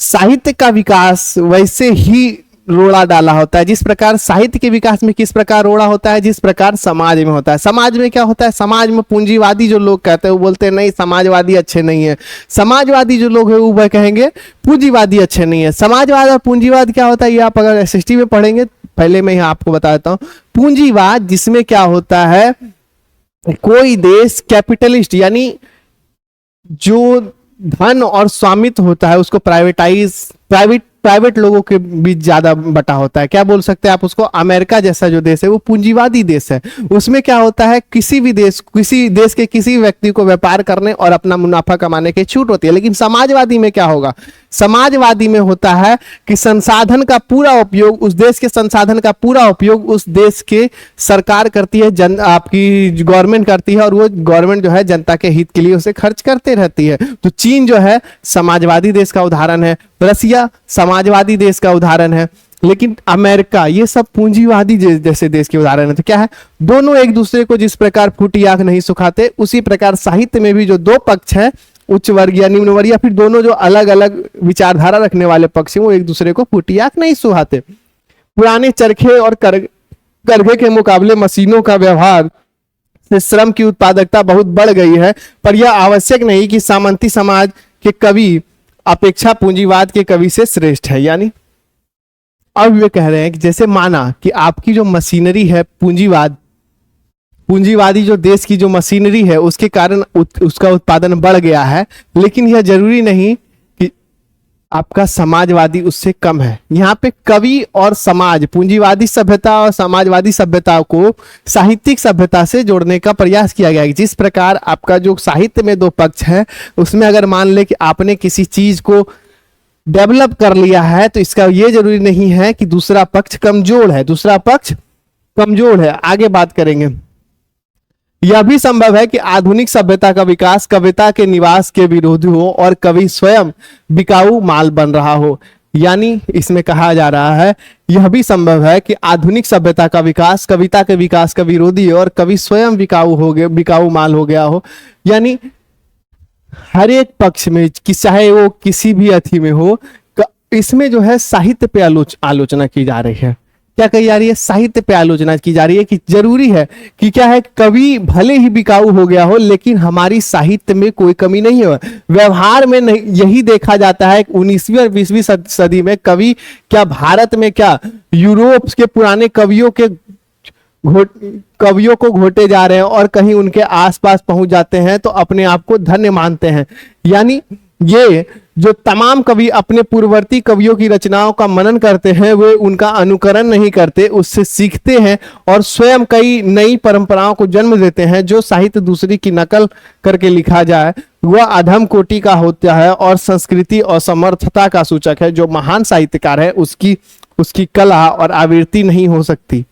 Speaker 1: साहित्य का विकास वैसे ही रोड़ा डाला होता है जिस प्रकार साहित्य के विकास में किस प्रकार रोड़ा होता है, जिस प्रकार समाज में होता है। समाज में क्या होता है, समाज में पूंजीवादी जो लोग कहते हैं वो बोलते हैं नहीं समाजवादी अच्छे नहीं है। समाजवादी जो लोग हैं वो कहेंगे पूंजीवादी अच्छे नहीं है। समाजवाद और पूंजीवाद क्या होता है ये आप अगर एसएसटी में पढ़ेंगे, पहले मैं यहाँ आपको बता देता हूँ। पूंजीवाद जिसमें क्या होता है, कोई देश कैपिटलिस्ट यानी जो धन और स्वामित्व होता है उसको प्राइवेट लोगों के बीच ज्यादा बटा होता है। क्या बोल सकते हैं आप उसको? अमेरिका जैसा जो देश है वो पूंजीवादी देश है। उसमें क्या होता है, किसी देश के किसी व्यक्ति को व्यापार करने और अपना मुनाफा कमाने की छूट होती है। लेकिन समाजवादी में क्या होगा, समाजवादी में होता है कि संसाधन का पूरा उपयोग, उस देश के संसाधन का पूरा उपयोग उस देश के सरकार करती है, आपकी गवर्नमेंट करती है और वो गवर्नमेंट जो है जनता के हित के लिए उसे खर्च करते रहती है। तो चीन जो है समाजवादी देश का उदाहरण है, रसिया समाजवादी देश का उदाहरण है, लेकिन अमेरिका ये सब पूंजीवादी जैसे देश के उदाहरण है। तो क्या है, दोनों एक दूसरे को जिस प्रकार फूटी आंख नहीं सुखाते, उसी प्रकार साहित्य में भी जो दो पक्ष है, उच्च वर्ग या निम्न वर्ग या फिर दोनों जो अलग अलग विचारधारा रखने वाले पक्ष हैं, वो एक दूसरे को फूटी आंख नहीं सुहाते। पुराने चरखे और करघे के मुकाबले मशीनों का व्यवहार से श्रम की उत्पादकता बहुत बढ़ गई है, पर यह आवश्यक नहीं कि सामंती समाज के कवि अपेक्षा पूंजीवाद के कवि से श्रेष्ठ है। यानी अब वे कह रहे हैं कि जैसे माना कि आपकी जो मशीनरी है, पूंजीवादी जो देश की जो मशीनरी है उसके कारण उसका उत्पादन बढ़ गया है, लेकिन यह जरूरी नहीं कि आपका समाजवादी उससे कम है। यहाँ पे कवि और समाज, पूंजीवादी सभ्यता और समाजवादी सभ्यता को साहित्यिक सभ्यता से जोड़ने का प्रयास किया गया है। जिस प्रकार आपका जो साहित्य में दो पक्ष है, उसमें अगर मान ले कि आपने किसी चीज को डेवलप कर लिया है तो इसका यह जरूरी नहीं है कि दूसरा पक्ष कमजोर है, दूसरा पक्ष कमजोर है। आगे बात करेंगे। यह भी संभव है कि आधुनिक सभ्यता का विकास कविता के निवास के विरोधी हो और कवि स्वयं बिकाऊ माल बन रहा हो। यानी इसमें कहा जा रहा है यह भी संभव है कि आधुनिक सभ्यता का विकास कविता के विकास का विरोधी हो और कवि स्वयं बिकाऊ माल हो गया हो। यानी हर एक पक्ष में कि चाहे वो किसी भी अथी में हो, इसमें जो है साहित्य पे आलोचना की जा रही है। क्या कही जा रही है? साहित्य पे आलोचना की जा रही है कि जरूरी है कि क्या है, कवि भले ही बिकाऊ हो गया हो लेकिन हमारी साहित्य में कोई कमी नहीं है। व्यवहार में नहीं, यही देखा जाता है 19वीं और 20वीं सदी में कवि क्या भारत में क्या यूरोप के पुराने कवियों को घोटे जा रहे हैं और कहीं उनके आसपास पहुंच जाते हैं तो अपने आप को धन्य मानते हैं। यानी ये जो तमाम कवि अपने पूर्ववर्ती कवियों की रचनाओं का मनन करते हैं वे उनका अनुकरण नहीं करते, उससे सीखते हैं और स्वयं कई नई परंपराओं को जन्म देते हैं। जो साहित्य दूसरी की नकल करके लिखा जाए वह अधम कोटि का होता है और संस्कृति और समर्थता का सूचक है। जो महान साहित्यकार है उसकी कला और आवृत्ति नहीं हो सकती।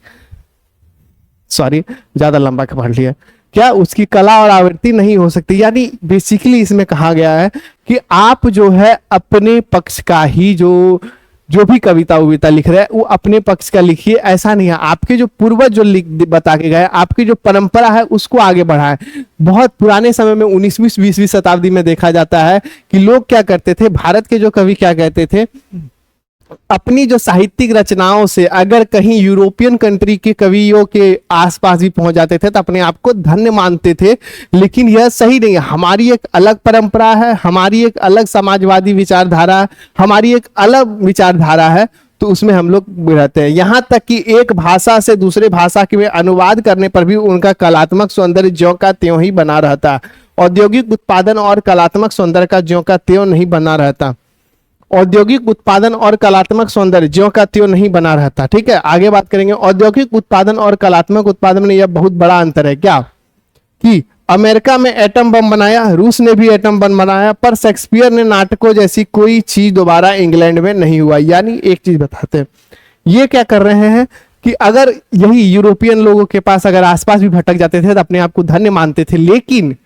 Speaker 1: सॉरी, ज्यादा लंबा पढ़ लिया। क्या उसकी कला और आवृत्ति नहीं हो सकती। यानी बेसिकली इसमें कहा गया है कि आप जो है अपने पक्ष का ही जो भी कविता लिख रहे हैं वो अपने पक्ष का लिखिए। ऐसा नहीं है, आपके जो पूर्वज जो बता के गए, आपकी जो परंपरा है उसको आगे बढ़ाएं। बहुत पुराने समय में 19वीं 20वीं शताब्दी में देखा जाता है कि लोग क्या करते थे, भारत के जो कवि क्या कहते थे, अपनी जो साहित्यिक रचनाओं से अगर कहीं यूरोपियन कंट्री के कवियों के आसपास भी पहुंच जाते थे तो अपने आप को धन्य मानते थे। लेकिन यह सही नहीं है। हमारी एक अलग परंपरा है, हमारी एक अलग समाजवादी विचारधारा, हमारी एक अलग विचारधारा है, तो उसमें हम लोग रहते हैं। यहाँ तक कि एक भाषा से दूसरे भाषा के में अनुवाद करने पर भी उनका कलात्मक सौंदर्य ज्यों का त्यों ही बना रहता है। औद्योगिक उत्पादन और कलात्मक सौंदर्य का ज्यों का त्यों नहीं बना रहता। औद्योगिक उत्पादन और कलात्मक सौंदर्य ज्यों का त्यों नहीं बना रहता। ठीक है, आगे बात करेंगे। औद्योगिक उत्पादन और कलात्मक उत्पादन में यह बहुत बड़ा अंतर है। क्या कि अमेरिका में एटम बम बनाया, रूस ने भी एटम बम बनाया, पर शेक्सपियर ने नाटकों जैसी कोई चीज दोबारा इंग्लैंड में नहीं हुआ। यानी एक चीज बताते हैं, ये क्या कर रहे हैं कि अगर यही यूरोपियन लोगों के पास अगर आसपास भी भटक जाते थे तो अपने आप को धन्य मानते थे। लेकिन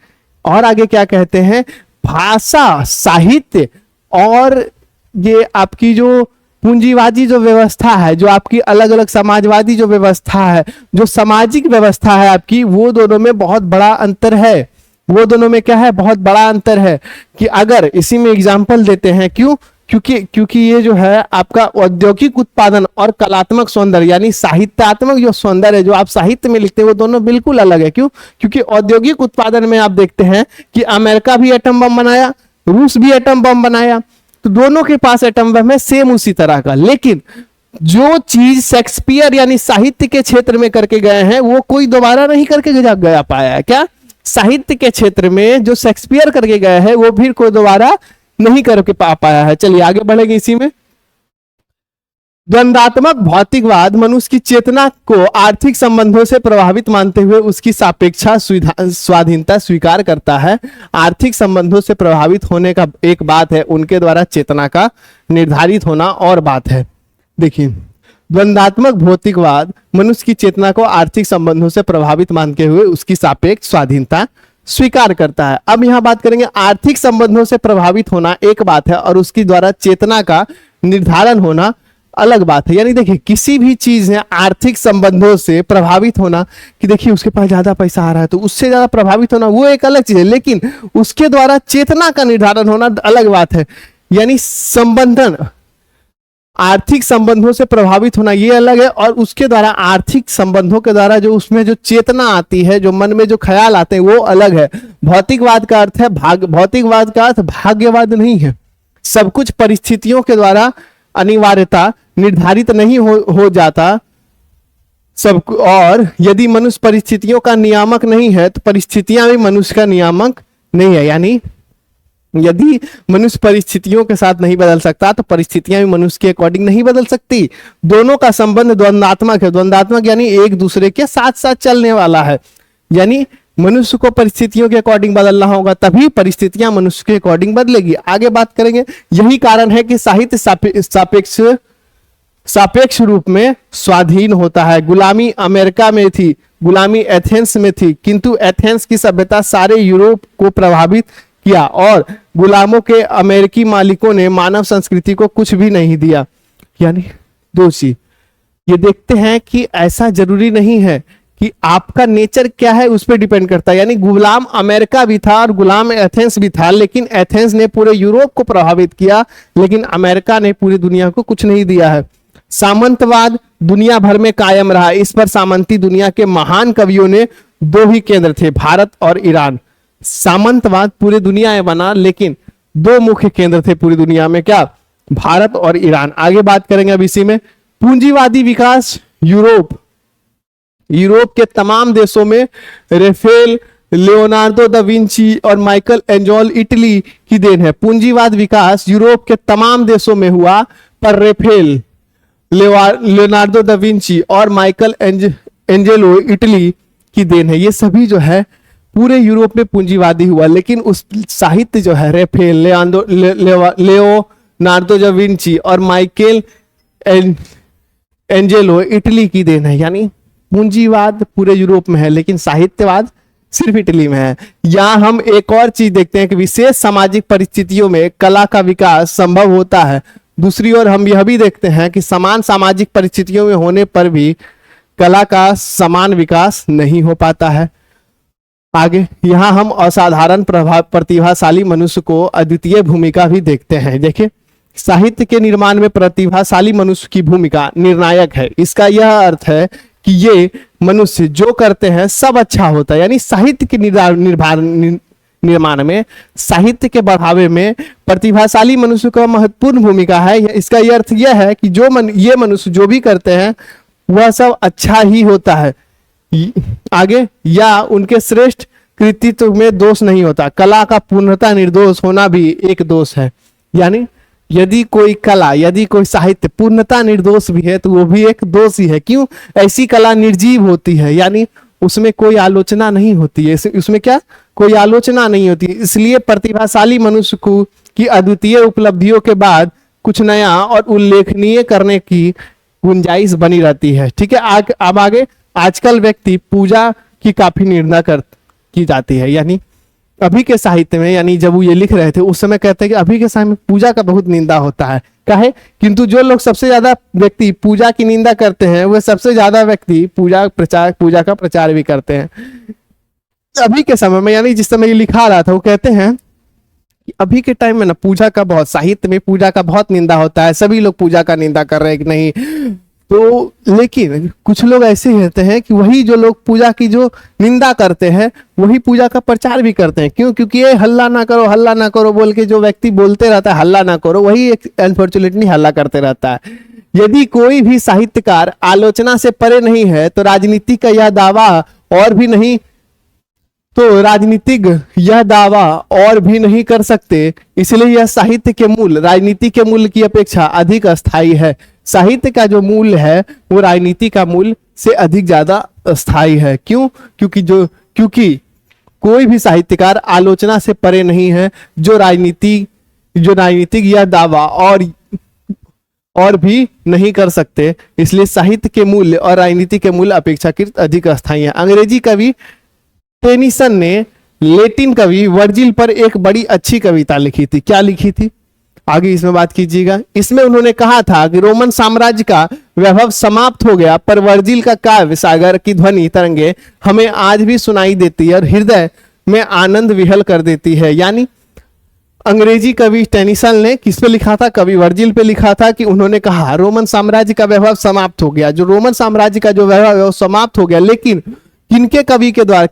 Speaker 1: और आगे क्या कहते हैं, भाषा, साहित्य और ये आपकी जो पूंजीवादी जो व्यवस्था है, जो आपकी अलग अलग समाजवादी जो व्यवस्था है, जो सामाजिक व्यवस्था है आपकी, वो दोनों में बहुत बड़ा अंतर है। वो दोनों में क्या है, बहुत बड़ा अंतर है। कि अगर इसी में एग्जांपल देते हैं, क्यों, क्योंकि ये जो है आपका औद्योगिक उत्पादन और कलात्मक सौंदर्य यानी साहित्यात्मक जो सौंदर्य है जो आप साहित्य में लिखते हैं वो दोनों बिल्कुल अलग है। क्यों? क्योंकि औद्योगिक उत्पादन में आप देखते हैं कि अमेरिका भी एटम बम बनाया, रूस भी एटम बम बनाया, तो दोनों के पास एटम बम है सेम उसी तरह का। लेकिन जो चीज शेक्सपियर यानी साहित्य के क्षेत्र में करके गए हैं वो कोई दोबारा नहीं करके गया पाया है। क्या? साहित्य के क्षेत्र में जो शेक्सपियर करके गए हैं वो भी कोई दोबारा नहीं करके पाया है। चलिए आगे बढ़ेंगे इसी में। द्वंद्वात्मक भौतिकवाद मनुष्य की चेतना को आर्थिक संबंधों से प्रभावित मानते हुए उसकी सापेक्षा स्वाधीनता स्वीकार करता है। आर्थिक संबंधों से प्रभावित होने का एक बात है, उनके द्वारा चेतना का निर्धारित होना और बात है। देखिए, द्वंद्वात्मक भौतिकवाद मनुष्य की चेतना को आर्थिक संबंधों से प्रभावित मानते हुए उसकी सापेक्ष स्वाधीनता स्वीकार करता है। अब यहां बात करेंगे, आर्थिक संबंधों से प्रभावित होना एक बात है और उसकी द्वारा चेतना का निर्धारण होना अलग बात है। यानी देखिए, किसी भी चीज में आर्थिक संबंधों से प्रभावित होना कि देखिए उसके पास ज्यादा पैसा आ रहा है तो उससे ज्यादा प्रभावित होना वो एक अलग चीज है, लेकिन उसके द्वारा चेतना का निर्धारण होना अलग बात है। यानी संबंधन, आर्थिक संबंधों से प्रभावित होना ये अलग है और उसके द्वारा आर्थिक संबंधों के द्वारा जो उसमें जो चेतना आती है, जो मन में जो ख्याल आते हैं वो अलग है। भौतिकवाद का अर्थ है भौतिकवाद का अर्थ भाग्यवाद नहीं है। सब कुछ परिस्थितियों के द्वारा अनिवार्यता निर्धारित नहीं हो जाता सब, और यदि मनुष्य परिस्थितियों का नियामक नहीं है तो परिस्थितियां भी मनुष्य का नियामक नहीं है। यानी यदि मनुष्य परिस्थितियों के साथ नहीं बदल सकता तो परिस्थितियां भी मनुष्य के अकॉर्डिंग नहीं बदल सकती। दोनों का संबंध द्वंद्वात्मक है। द्वंद्वात्मक यानी एक दूसरे के साथ साथ चलने वाला है। यानी मनुष्य को परिस्थितियों के अकॉर्डिंग बदलना होगा तभी परिस्थितियां मनुष्य के अकॉर्डिंग बदलेगी। आगे बात करेंगे, यही कारण है कि साहित्य सापेक्ष रूप में स्वाधीन होता है। गुलामी अमेरिका में थी, गुलामी एथेंस में थी, किंतु एथेंस की सभ्यता सारे यूरोप को प्रभावित किया और गुलामों के अमेरिकी मालिकों ने मानव संस्कृति को कुछ भी नहीं दिया। यानी दो चीज ये देखते हैं कि ऐसा जरूरी नहीं है कि आपका नेचर क्या है उस पर डिपेंड करता है। यानी गुलाम अमेरिका भी था और गुलाम एथेंस भी था, लेकिन एथेंस ने पूरे यूरोप को प्रभावित किया, लेकिन अमेरिका ने पूरी दुनिया को कुछ नहीं दिया है। सामंतवाद दुनिया भर में कायम रहा। इस पर सामंती दुनिया के महान कवियों ने दो ही केंद्र थे, भारत और ईरान। सामंतवाद पूरी दुनिया में बना, लेकिन दो मुख्य केंद्र थे पूरी दुनिया में, क्या? भारत और ईरान। आगे बात करेंगे अब इसी में। पूंजीवादी विकास यूरोप के तमाम देशों में रेफेल, लियोनार्डो दा विंची और माइकल एंजेलो इटली की देन है। पूंजीवाद विकास यूरोप के तमाम देशों में हुआ, पर रेफेल, लियोनार्डो दा विंची और माइकल एंजेलो इटली की देन है। ये सभी जो है पूरे यूरोप में पूंजीवादी हुआ, लेकिन उस साहित्य जो है रेफेल, लियोनार्डो दा विंची और माइकल एंजेलो इटली की देन है। यानी पूंजीवाद पूरे यूरोप में है, लेकिन साहित्यवाद सिर्फ इटली में है। यहां हम एक और चीज देखते हैं कि विशेष सामाजिक परिस्थितियों में कला का विकास संभव होता है। दूसरी ओर हम यह भी देखते हैं कि समान सामाजिक परिस्थितियों में होने पर भी कला का समान विकास नहीं हो पाता है। आगे यहां हम असाधारण प्रतिभाशाली मनुष्य को अद्वितीय भूमिका भी देखते हैं। देखिए, साहित्य के निर्माण में प्रतिभाशाली मनुष्य की भूमिका निर्णायक है। इसका यह अर्थ है कि ये मनुष्य जो करते हैं सब अच्छा होता है। यानी साहित्य के निर्माण में, साहित्य के बढ़ावे में प्रतिभाशाली मनुष्य का महत्वपूर्ण भूमिका है। इसका यह अर्थ यह है कि ये मनुष्य जो भी करते हैं वह सब अच्छा ही होता है। आगे, या उनके श्रेष्ठ कृतित्व में दोष नहीं होता। कला का पूर्णतः निर्दोष होना भी एक दोष है। यानी यदि कोई कला, यदि कोई साहित्य पूर्णतः निर्दोष भी है तो वो भी एक दोष ही है। क्यों? ऐसी कला निर्जीव होती है, यानी उसमें कोई आलोचना नहीं होती है। उसमें क्या? कोई आलोचना नहीं होती। इसलिए प्रतिभाशाली मनुष्य को की अद्वितीय उपलब्धियों के बाद कुछ नया और उल्लेखनीय करने की गुंजाइश बनी रहती है। ठीक है, अब आगे, आजकल व्यक्ति पूजा की काफी निंदा की जाती है। यानी अभी के साहित्य में, यानी जब वो ये लिख रहे थे उस समय कहते हैं कि अभी के समय में पूजा का बहुत निंदा होता है। काहे? किंतु जो लोग सबसे ज्यादा व्यक्ति पूजा की निंदा करते हैं वह सबसे ज्यादा व्यक्ति पूजा का प्रचार भी करते हैं अभी के समय में। यानी जिस समय ये लिखा रहा था वो कहते हैं कि अभी के टाइम में ना पूजा का बहुत, साहित्य में पूजा का बहुत निंदा होता है, सभी लोग पूजा का निंदा कर रहे हैं कि नहीं। तो लेकिन कुछ लोग ऐसे रहते हैं कि वही जो लोग पूजा की जो निंदा करते हैं वही पूजा का प्रचार भी करते हैं। क्यों? क्योंकि ये हल्ला ना करो बोल के जो व्यक्ति बोलते रहता है हल्ला ना करो, वही एक अनफॉर्चुनेटली हल्ला करते रहता है। यदि कोई भी साहित्यकार आलोचना से परे नहीं है तो राजनीति का यह दावा और भी नहीं कर सकते। इसलिए यह साहित्य के मूल राजनीति के मूल की अपेक्षा अधिक अस्थायी है। साहित्य का जो मूल है वो राजनीति का मूल से अधिक ज्यादा अस्थायी है। क्यों? क्योंकि कोई भी साहित्यकार आलोचना से परे नहीं है। जो राजनीतिक यह दावा और भी नहीं कर सकते। इसलिए साहित्य के मूल्य और राजनीति के मूल्य अपेक्षाकृत अधिक अस्थायी है। अंग्रेजी कवि टेनिसन ने लैटिन कवि वर्जिल पर एक बड़ी अच्छी कविता लिखी थी। क्या लिखी थी? आगे इसमें बात कीजिएगा। इसमें उन्होंने कहा था कि रोमन साम्राज्य का वैभव समाप्त हो गया, पर वर्जिल का काव्य सागर की ध्वनि तरंगे हमें आज भी सुनाई देती है और हृदय में आनंद विहल कर देती है। यानी अंग्रेजी कवि टेनिसन ने किस पे लिखा था? कवि वर्जिल पे लिखा था कि उन्होंने कहा रोमन साम्राज्य का वैभव समाप्त हो गया। जो रोमन साम्राज्य का जो वैभव है वो समाप्त हो गया, लेकिन किनके कवि के द्वारा?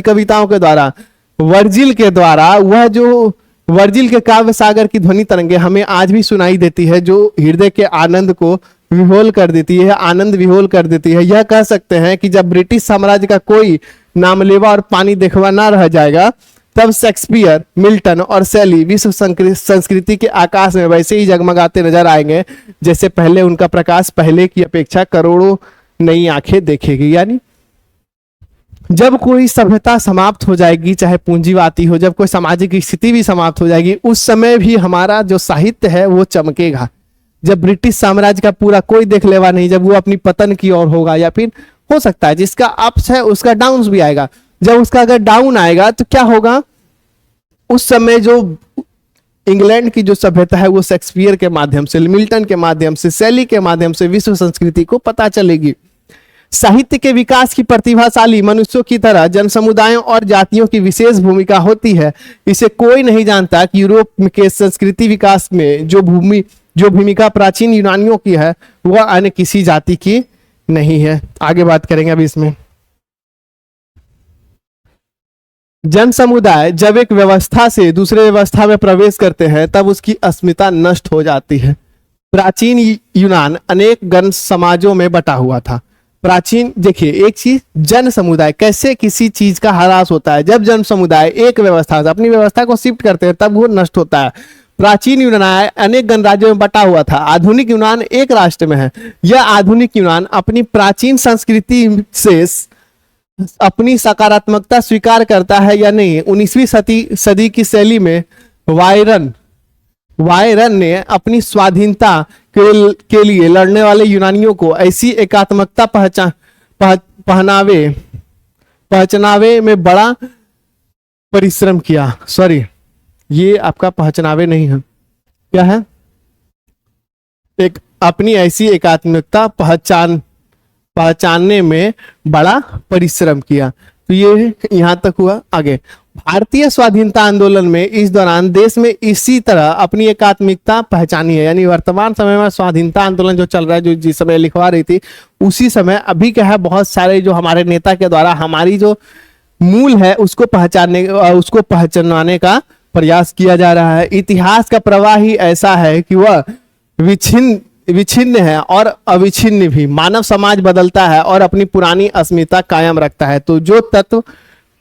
Speaker 1: कविताओं के द्वारा, वर्जिल के द्वारा। वह जो वर्जिल के काव्य सागर की ध्वनि तरंगे हमें आज भी सुनाई देती है, जो हृदय के आनंद को विहोल कर देती है, आनंद विहोल कर देती है। यह कह सकते हैं कि जब ब्रिटिश साम्राज्य का कोई नामलेवा और पानी देखवा ना रह जाएगा, तब शेक्सपियर, मिल्टन और शैली विश्व संस्कृति के आकाश में वैसे ही जगमगाते नजर आएंगे जैसे पहले उनका प्रकाश पहले की अपेक्षा करोड़ों नई आंखें देखेगी। यानी जब कोई सभ्यता समाप्त हो जाएगी, चाहे पूंजीवादी हो, जब कोई सामाजिक स्थिति भी समाप्त हो जाएगी, उस समय भी हमारा जो साहित्य है वो चमकेगा। जब ब्रिटिश साम्राज्य का पूरा कोई देख लेवा नहीं, जब वो अपनी पतन की ओर होगा या फिर हो सकता है, जिसका अप्स है उसका डाउन भी आएगा। जब उसका अगर डाउन आएगा तो क्या होगा, उस समय जो इंग्लैंड की जो सभ्यता है वो शेक्सपियर के माध्यम से, मिल्टन के माध्यम से, शैली के माध्यम से विश्व संस्कृति को पता चलेगी। साहित्य के विकास की प्रतिभाशाली मनुष्यों की तरह जन समुदायों और जातियों की विशेष भूमिका होती है। इसे कोई नहीं जानता कि यूरोप के संस्कृति विकास में जो भूमिका प्राचीन यूनानियों की है वह अन्य किसी जाति की नहीं है। आगे बात करेंगे अभी इसमें। जन समुदाय जब एक व्यवस्था से दूसरे व्यवस्था में प्रवेश करते हैं तब उसकी अस्मिता नष्ट हो जाती है। प्राचीन यूनान अनेक गण समाजों में बटा हुआ था। प्राचीन, देखिए एक चीज, जन समुदाय कैसे किसी चीज का ह्रास होता है, जब जन समुदाय एक व्यवस्था से अपनी व्यवस्था को शिफ्ट करते हैं तब वो नष्ट होता है। प्राचीन यूनान अनेक गणराज्यों में बटा हुआ था, आधुनिक यूनान एक राष्ट्र में है। यह आधुनिक यूनान अपनी प्राचीन संस्कृति से अपनी सकारात्मकता स्वीकार करता है या नहीं। 19वीं सदी की शैली में वायरन ने अपनी स्वाधीनता के लिए लड़ने वाले यूनानियों को ऐसी एकात्मकता पहचानावे में बड़ा परिश्रम किया। सॉरी, ये आपका पहचानावे नहीं है, क्या है, एक अपनी ऐसी एकात्मकता पहचानने में बड़ा परिश्रम किया। तो ये यहां तक हुआ। आगे, भारतीय स्वाधीनता आंदोलन में इस दौरान देश में इसी तरह अपनी एकात्मिकता पहचानी है। यानी वर्तमान समय में स्वाधीनता आंदोलन जो चल रहा है, जो जिस समय लिखवा रही थी उसी समय अभी क्या है, बहुत सारे जो हमारे नेता के द्वारा हमारी जो मूल है उसको पहचानने का प्रयास किया जा रहा है। इतिहास का प्रवाह ही ऐसा है कि वह विच्छिन्न है और अविच्छिन्न भी। मानव समाज बदलता है और अपनी पुरानी अस्मिता कायम रखता है। तो जो तत्व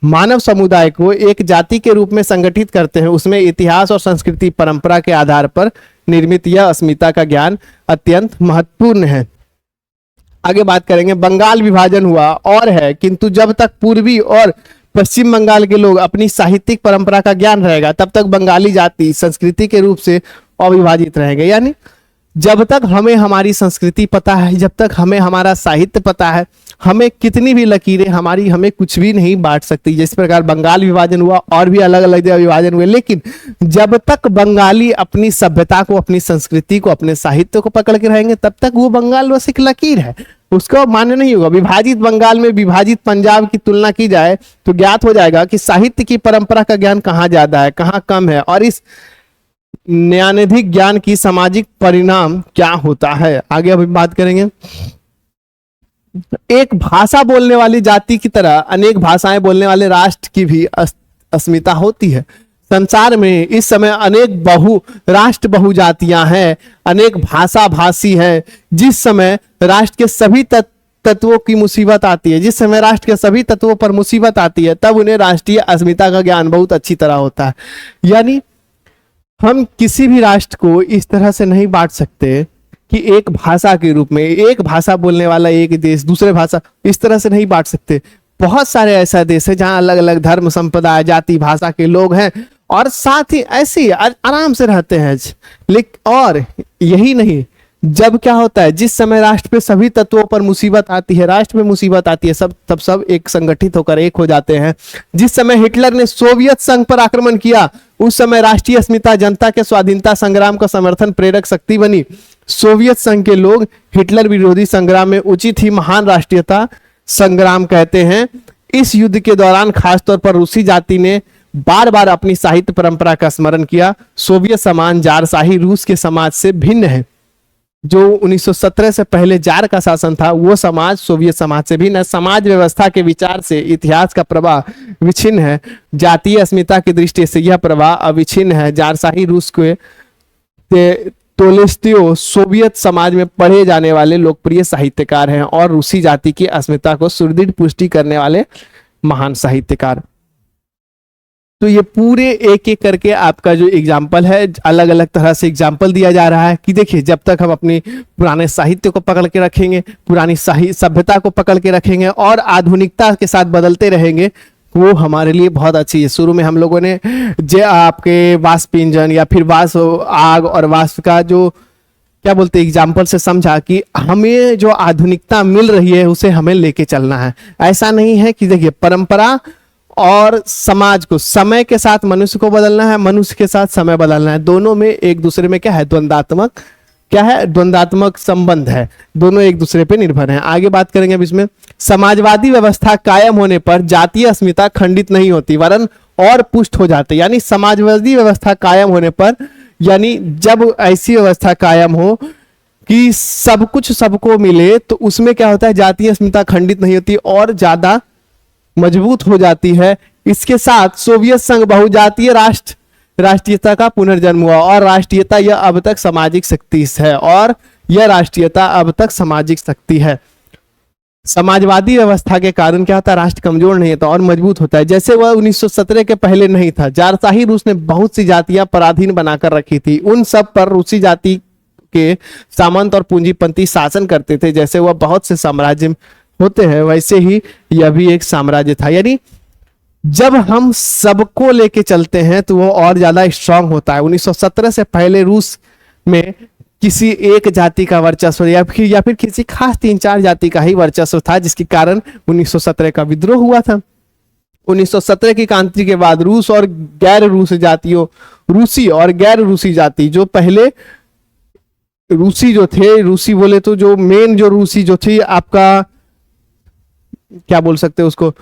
Speaker 1: मानव समुदाय को एक जाति के रूप में संगठित करते हैं उसमें इतिहास और संस्कृति परंपरा के आधार पर निर्मित यह अस्मिता का ज्ञान अत्यंत महत्वपूर्ण है। आगे बात करेंगे। बंगाल विभाजन हुआ और है, किंतु जब तक पूर्वी और पश्चिम बंगाल के लोग अपनी साहित्यिक परंपरा का ज्ञान रहेगा तब तक बंगाली जाति संस्कृति के रूप से अविभाजित रहेंगे। यानी जब तक हमें हमारी संस्कृति पता है, जब तक हमें हमारा साहित्य पता है, हमें कितनी भी लकीरें हमें कुछ भी नहीं बांट सकती। जिस प्रकार बंगाल विभाजन हुआ और भी अलग अलग जगह विभाजन हुए, लेकिन जब तक बंगाली अपनी सभ्यता को, अपनी संस्कृति को, अपने साहित्य को पकड़ के रहेंगे तब तक वो बंगाल बस एक लकीर है, उसको मान्य नहीं होगा। विभाजित बंगाल में विभाजित पंजाब की तुलना की जाए तो ज्ञात हो जाएगा कि साहित्य की परंपरा का ज्ञान कहाँ ज्यादा है, कहाँ कम है, और इस न्यायाधिक ज्ञान की सामाजिक परिणाम क्या होता है। आगे अभी बात करेंगे। एक भाषा बोलने वाली जाति की तरह अनेक भाषाएं बोलने वाले राष्ट्र की भी अस्मिता होती है। संसार में इस समय अनेक बहुजातियां हैं, अनेक भाषा भाषी हैं। जिस समय राष्ट्र के सभी तत्वों की मुसीबत आती है, जिस समय राष्ट्र के सभी तत्वों पर मुसीबत आती है, तब उन्हें राष्ट्रीय अस्मिता का ज्ञान बहुत अच्छी तरह होता है। यानी हम किसी भी राष्ट्र को इस तरह से नहीं बांट सकते कि एक भाषा के रूप में, एक भाषा बोलने वाला एक देश दूसरे भाषा, इस तरह से नहीं बांट सकते। बहुत सारे ऐसा देश है जहां अलग अलग धर्म, संप्रदाय, जाति, भाषा के लोग हैं और साथ ही ऐसे ही आराम से रहते हैं। लेकिन और यही नहीं, जब क्या होता है, जिस समय राष्ट्र पे सभी तत्वों पर मुसीबत आती है, राष्ट्र में मुसीबत आती है, तब सब एक संगठित होकर एक हो जाते हैं। जिस समय हिटलर ने सोवियत संघ पर आक्रमण किया उस समय राष्ट्रीय अस्मिता जनता के स्वाधीनता संग्राम का समर्थन प्रेरक शक्ति बनी। सोवियत संघ के लोग हिटलर विरोधी संग्राम में उचित ही महान राष्ट्रीयता संग्राम कहते हैं। इस युद्ध के दौरान खासतौर पर रूसी जाति ने बार बार अपनी साहित्य परंपरा का स्मरण किया। सोवियत समाज जारशाही रूस के समाज से भिन्न है। जो 1917 से पहले जार का शासन था वो समाज सोवियत समाज से भिन्न है। समाज व्यवस्था के विचार से इतिहास का प्रवाह विच्छिन्न है, जातीय अस्मिता की दृष्टि से यह प्रवाह अविच्छिन्न है। जारशाही रूस के टोलेस्टियो सोवियत समाज में पढ़े जाने वाले लोकप्रिय साहित्यकार हैं और रूसी जाति की अस्मिता को सुदृढ़ पुष्टि करने वाले महान साहित्यकार। तो ये पूरे एक एक करके आपका जो एग्जाम्पल है, अलग अलग तरह से एग्जाम्पल दिया जा रहा है कि देखिए जब तक हम अपनी पुराने साहित्य को पकड़ के रखेंगे, पुरानी सभ्यता को पकड़ के रखेंगे और आधुनिकता के साथ बदलते रहेंगे, वो हमारे लिए बहुत अच्छी है। शुरू में हम लोगों ने जो आपके वाष्प इंजन या फिर वाष्प आग और वाष्प का जो क्या बोलते हैं एग्जाम्पल से समझा कि हमें जो आधुनिकता मिल रही है उसे हमें लेके चलना है। ऐसा नहीं है कि देखिए परंपरा और समाज को, समय के साथ मनुष्य को बदलना है, मनुष्य के साथ समय बदलना है, दोनों में एक दूसरे में क्या है, द्वंदात्मक, क्या है, द्वंदात्मक संबंध है, दोनों एक दूसरे पे निर्भर हैं। आगे बात करेंगे अब इसमें। समाजवादी व्यवस्था कायम होने पर जातीय अस्मिता खंडित नहीं होती वरन और पुष्ट हो जाती। यानी समाजवादी व्यवस्था कायम होने पर, यानी जब ऐसी व्यवस्था कायम हो कि सब कुछ सबको मिले, तो उसमें क्या होता है, जातीय अस्मिता खंडित नहीं होती और ज्यादा मजबूत हो जाती है। इसके साथ सोवियत संघ बहुजातीय राष्ट्रीयता का पुनर्जन्म हुआ और राष्ट्रीयता यह अब तक सामाजिक शक्ति है, और यह राष्ट्रीयता अब तक सामाजिक शक्ति है। समाजवादी व्यवस्था के कारण क्या होता है, राष्ट्र कमजोर नहीं होता और मजबूत होता है। जैसे वह 1917 के पहले नहीं था। जारशाही रूस ने बहुत सी जातियां पराधीन बनाकर रखी थी, उन सब पर रूसी जाति के सामंत और पूंजीपति शासन करते थे। जैसे वह बहुत से साम्राज्य होते हैं वैसे ही यह भी एक साम्राज्य था। यानी जब हम सबको लेके चलते हैं तो वो और ज्यादा स्ट्रांग होता है। 1917 से पहले रूस में किसी एक जाति का वर्चस्व या फिर किसी खास 3-4 जाति का ही वर्चस्व था, जिसके कारण 1917 का विद्रोह हुआ था। 1917 की क्रांति के बाद रूस और गैर रूसी जातियों, रूसी और गैर रूसी जाति, जो पहले रूसी जो थे, रूसी बोले तो जो मेन जो रूसी जो थी, आपका क्या बोल सकते हैं उसको,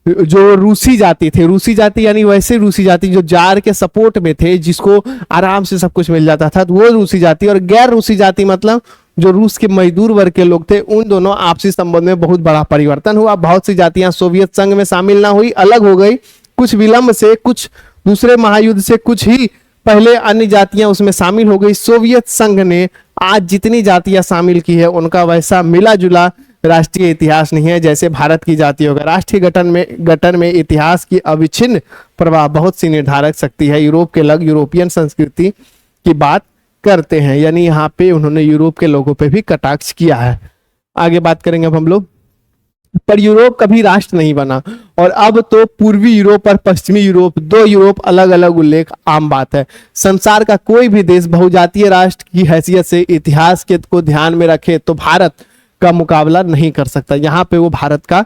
Speaker 1: जो रूसी जाति थे, रूसी जाति यानी वैसे रूसी जाति जो जार के सपोर्ट में थे, जिसको आराम से सब कुछ मिल जाता था, तो वो रूसी जाति। और गैर रूसी जाति मतलब जो रूस के मजदूर वर्ग के लोग थे, उन दोनों आपसी संबंध में बहुत बड़ा परिवर्तन हुआ। बहुत सी जातियां सोवियत संघ में शामिल ना हुई, अलग हो गई, कुछ विलंब से, कुछ दूसरे महायुद्ध से कुछ ही पहले अन्य जातियां उसमें शामिल हो गई। सोवियत संघ ने आज जितनी जातियां शामिल की है उनका वैसा मिला जुला राष्ट्रीय इतिहास नहीं है जैसे भारत की जातियों का। राष्ट्रीय गठन में इतिहास की अविच्छिन्न प्रभाव बहुत सी निर्धारक शक्ति है। यूरोप के लोग यूरोपियन संस्कृति की बात करते हैं, यानी यहाँ पे उन्होंने यूरोप के लोगों पे भी कटाक्ष किया है। आगे बात करेंगे अब हम लोग। पर यूरोप कभी राष्ट्र नहीं बना, और अब तो पूर्वी यूरोप और पश्चिमी यूरोप, दो यूरोप अलग अलग उल्लेख आम बात है। संसार का कोई भी देश बहुजातीय राष्ट्र की हैसियत से इतिहास के को ध्यान में रखे तो भारत का मुकाबला नहीं कर सकता। यहाँ पे वो भारत का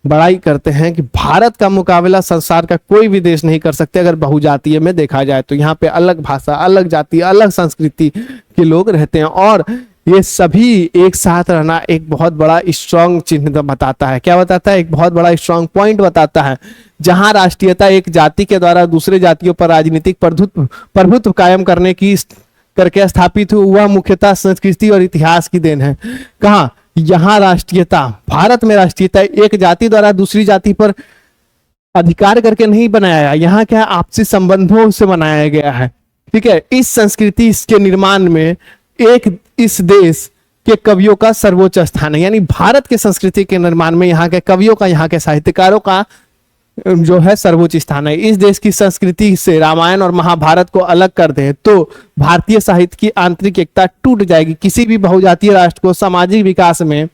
Speaker 1: बड़ाई करते हैं कि भारत का मुकाबला संसार का कोई भी देश नहीं कर सकते अगर बहुजातीय में देखा जाए तो। यहाँ पे अलग भाषा, अलग जाति, अलग संस्कृति के लोग रहते हैं, और ये सभी एक साथ रहना एक बहुत बड़ा स्ट्रॉन्ग चिन्ह बताता है। क्या बताता है? एक बहुत बड़ा स्ट्रॉन्ग पॉइंट बताता है। जहां राष्ट्रीयता एक जाति के द्वारा दूसरे जातियों पर राजनीतिक प्रभुत्व कायम करके स्थापित हुआ, मुख्यतः संस्कृति और इतिहास की देन है। कहा? यहाँ राष्ट्रीयता, भारत में राष्ट्रीयता एक जाति द्वारा दूसरी जाति पर अधिकार करके नहीं बनाया, यहाँ क्या आपसी संबंधों से बनाया गया है। ठीक है, इस संस्कृति, इसके निर्माण में एक इस देश के कवियों का सर्वोच्च स्थान है। यानी भारत के संस्कृति के निर्माण में यहाँ के कवियों का, यहाँ के साहित्यकारों का जो है सर्वोच्च स्थान है। इस देश की संस्कृति से रामायण और महाभारत को अलग कर दें तो भारतीय साहित्य की आंतरिक एकता टूट जाएगी। किसी भी बहुजातीय राष्ट्र को सामाजिक विकास में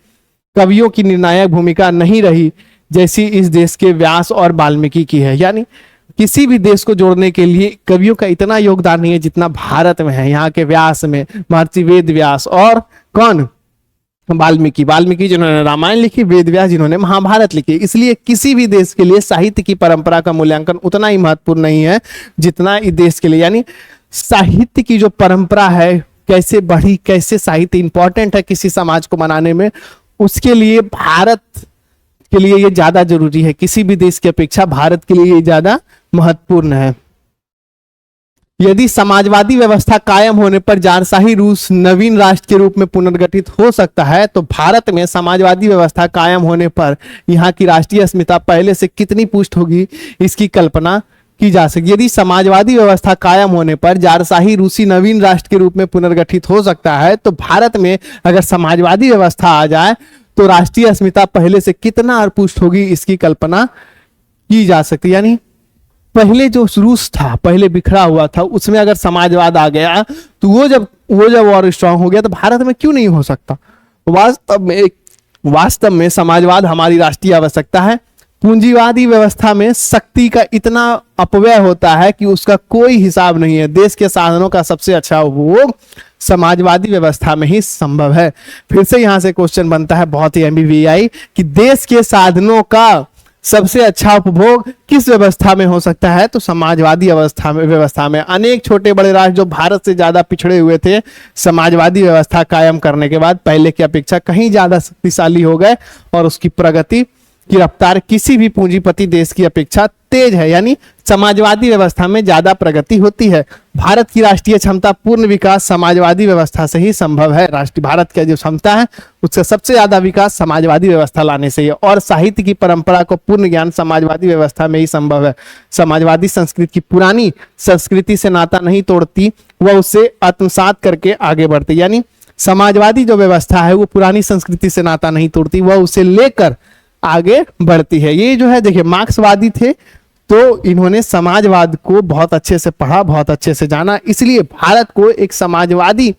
Speaker 1: कवियों की निर्णायक भूमिका नहीं रही जैसी इस देश के व्यास और वाल्मीकि की है। यानी किसी भी देश को जोड़ने के लिए कवियों का इतना योगदान नहीं है जितना भारत में है। यहाँ के व्यास में महर्षि वेद व्यास और कौन? वाल्मीकि जिन्होंने रामायण लिखी, वेद व्यास जिन्होंने महाभारत लिखी। इसलिए किसी भी देश के लिए साहित्य की परंपरा का मूल्यांकन उतना ही महत्वपूर्ण नहीं है जितना इस देश के लिए। यानी साहित्य की जो परंपरा है, कैसे बढ़ी, कैसे साहित्य इंपॉर्टेंट है किसी समाज को बनाने में, उसके लिए भारत के लिए ये ज्यादा जरूरी है। किसी भी देश की अपेक्षा भारत के लिए ये ज्यादा महत्वपूर्ण है। यदि समाजवादी व्यवस्था कायम होने पर जारशाही रूस नवीन राष्ट्र के रूप में पुनर्गठित हो सकता है, तो भारत में समाजवादी व्यवस्था कायम होने पर यहाँ की राष्ट्रीय अस्मिता पहले से कितनी पुष्ट होगी इसकी कल्पना की जा सकती। यदि समाजवादी व्यवस्था कायम होने पर जारशाही रूसी नवीन राष्ट्र के रूप में पुनर्गठित हो सकता है, तो भारत में अगर समाजवादी व्यवस्था आ जाए तो राष्ट्रीय अस्मिता पहले से कितना और पुष्ट होगी इसकी कल्पना की जा सकती। यानी पहले जो रूस था, पहले बिखरा हुआ था, उसमें अगर समाजवाद आ गया तो वो जब और स्ट्रांग हो गया तो भारत में क्यों नहीं हो सकता। वास्तव में समाजवाद हमारी राष्ट्रीय आवश्यकता है। पूंजीवादी व्यवस्था में शक्ति का इतना अपव्यय होता है कि उसका कोई हिसाब नहीं है। देश के साधनों का सबसे अच्छा उपभोग समाजवादी व्यवस्था में ही संभव है। फिर से यहां से क्वेश्चन बनता है बहुत ही एमबीवीआई कि देश के साधनों का सबसे अच्छा उपभोग किस व्यवस्था में हो सकता है? तो समाजवादी व्यवस्था में अनेक छोटे बड़े राज्य जो भारत से ज्यादा पिछड़े हुए थे, समाजवादी व्यवस्था कायम करने के बाद पहले की अपेक्षा कहीं ज्यादा शक्तिशाली हो गए और उसकी प्रगति की रफ्तार किसी भी पूंजीपति देश की अपेक्षा तेज है, यानी समाजवादी व्यवस्था में ज्यादा प्रगति होती है। भारत की राष्ट्रीय क्षमता पूर्ण विकास समाजवादी व्यवस्था से ही संभव है। राष्ट्रीय भारत की जो क्षमता है उसका सबसे ज्यादा विकास समाजवादी व्यवस्था लाने से ही है। और साहित्य की परंपरा को पूर्ण ज्ञान समाजवादी व्यवस्था में ही संभव है। समाजवादी संस्कृति की पुरानी संस्कृति से नाता नहीं तोड़ती, वह उससे आत्मसात करके आगे बढ़ती। यानी समाजवादी जो व्यवस्था है वो पुरानी संस्कृति से नाता नहीं तोड़ती, वह उसे लेकर आगे बढ़ती है। ये जो है देखिए मार्क्सवादी थे तो इन्होंने समाजवाद को बहुत अच्छे से पढ़ा, बहुत अच्छे से जाना, इसलिए भारत को एक समाजवादी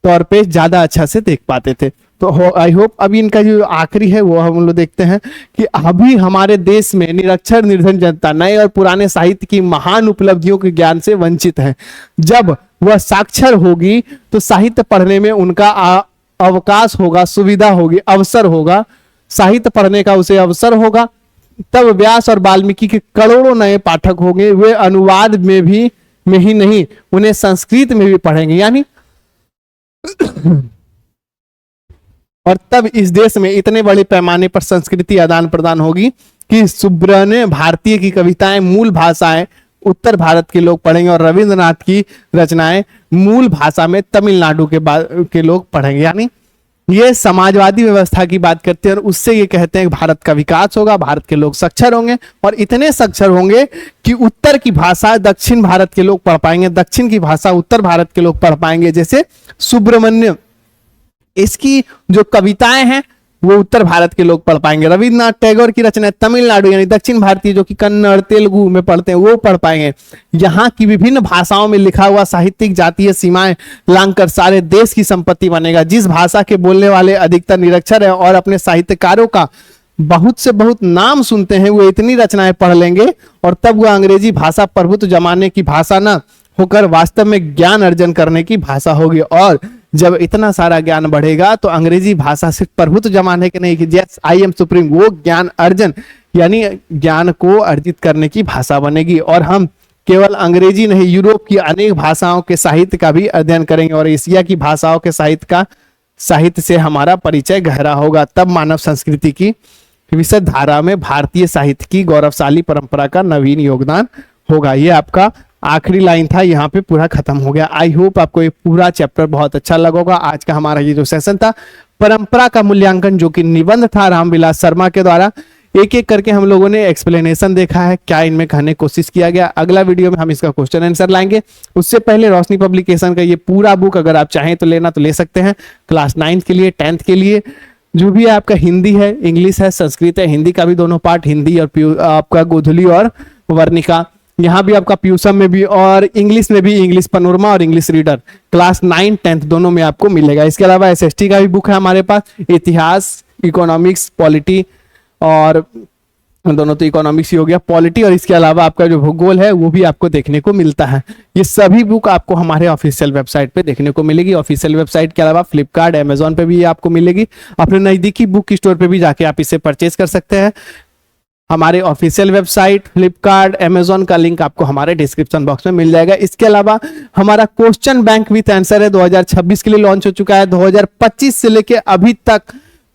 Speaker 1: तौर पे ज्यादा अच्छा से देख पाते थे। तो आई होप अभी इनका जो आखिरी है वो हम लोग देखते हैं कि अभी हमारे देश में निरक्षर निर्धन जनता नए और पुराने साहित्य की महान उपलब्धियों के ज्ञान से वंचित है। जब वह साक्षर होगी तो साहित्य पढ़ने में उनका अवकाश होगा, सुविधा होगी, अवसर होगा, साहित्य पढ़ने का उसे अवसर होगा। तब व्यास और वाल्मीकि के करोड़ों नए पाठक होंगे, वे अनुवाद में ही नहीं उन्हें संस्कृत में भी पढ़ेंगे। यानी और तब इस देश में इतने बड़े पैमाने पर संस्कृति आदान प्रदान होगी कि सुब्रह्मण्य भारतीय की कविताएं मूल भाषाएं उत्तर भारत के लोग पढ़ेंगे और रविंद्रनाथ की रचनाएं मूल भाषा में तमिलनाडु के लोग पढ़ेंगे। यानी ये समाजवादी व्यवस्था की बात करते हैं और उससे ये कहते हैं कि भारत का विकास होगा, भारत के लोग साक्षर होंगे और इतने साक्षर होंगे कि उत्तर की भाषा दक्षिण भारत के लोग पढ़ पाएंगे, दक्षिण की भाषा उत्तर भारत के लोग पढ़ पाएंगे। जैसे सुब्रह्मण्य, इसकी जो कविताएं हैं वो उत्तर भारत के लोग पढ़ पाएंगे। रविन्द्रनाथ टैगोर की रचना तमिलनाडु यानी दक्षिण भारतीय जो कि कन्नड़ तेलुगु में पढ़ते हैं वो पढ़ पाएंगे। यहाँ की विभिन्न भाषाओं में लिखा हुआ साहित्यिक जातीय सीमाएं लांघकर सारे देश की संपत्ति बनेगा। जिस भाषा के बोलने वाले अधिकतर निरक्षर है और अपने साहित्यकारों का बहुत से बहुत नाम सुनते हैं, वो इतनी रचनाएं पढ़ लेंगे और तब वो अंग्रेजी भाषा प्रभुत्व जमाने की भाषा न होकर वास्तव में ज्ञान अर्जन करने की भाषा होगी। और जब इतना सारा ज्ञान बढ़ेगा तो अंग्रेजी भाषा सिर्फ प्रभुत्व जमाने के नहीं कि यस आई एम सुप्रीम, वो ज्ञान अर्जन यानी ज्ञान को अर्जित करने की भाषा बनेगी। और हम केवल अंग्रेजी नहीं यूरोप की अनेक भाषाओं के साहित्य का भी अध्ययन करेंगे और एशिया की भाषाओं के साहित्य से हमारा परिचय गहरा होगा। तब मानव संस्कृति की विशद धारा में भारतीय साहित्य की गौरवशाली परंपरा का नवीन योगदान होगा। ये आपका आखिरी लाइन था, यहाँ पे पूरा खत्म हो गया। आई होप आपको ये पूरा चैप्टर बहुत अच्छा लगा होगा। आज का हमारा ये जो सेशन था परंपरा का मूल्यांकन जो कि निबंध था रामविलास शर्मा के द्वारा, एक एक करके हम लोगों ने एक्सप्लेनेशन देखा है, क्या इनमें कहने की कोशिश किया गया। अगला वीडियो में हम इसका क्वेश्चन आंसर लाएंगे। उससे पहले रोशनी पब्लिकेशन का ये पूरा बुक अगर आप चाहें तो लेना तो ले सकते हैं। क्लास 9 के लिए, 10th के लिए, जो भी आपका हिंदी है, इंग्लिश है, संस्कृत है, हिंदी का भी दोनों पार्ट, हिंदी और आपका गोधुली और वर्णिका, यहाँ भी आपका प्यूसम में भी और इंग्लिश में भी, इंग्लिश पनोरमा और इंग्लिश रीडर क्लास 9, 10th दोनों में आपको मिलेगा। इसके अलावा एसएसटी का भी बुक है हमारे पास, इतिहास, इकोनॉमिक्स, पॉलिटी और दोनों तो इकोनॉमिक्स ही हो गया, पॉलिटी और इसके अलावा आपका जो भूगोल है वो भी आपको देखने को मिलता है। ये सभी बुक आपको हमारे ऑफिशियल वेबसाइट पे देखने को मिलेगी। ऑफिशियल वेबसाइट के अलावा फ्लिपकार्ट, अमेजोन पे भी आपको मिलेगी। अपने नजदीकी बुक स्टोर पे भी जाके आप इसे परचेज कर सकते हैं। हमारे ऑफिशियल वेबसाइट, फ्लिपकार्ट, अमेजोन का लिंक आपको हमारे डिस्क्रिप्शन बॉक्स में मिल जाएगा। इसके अलावा हमारा क्वेश्चन बैंक विद आंसर है 2026 के लिए लॉन्च हो चुका है। 2025 से लेके अभी तक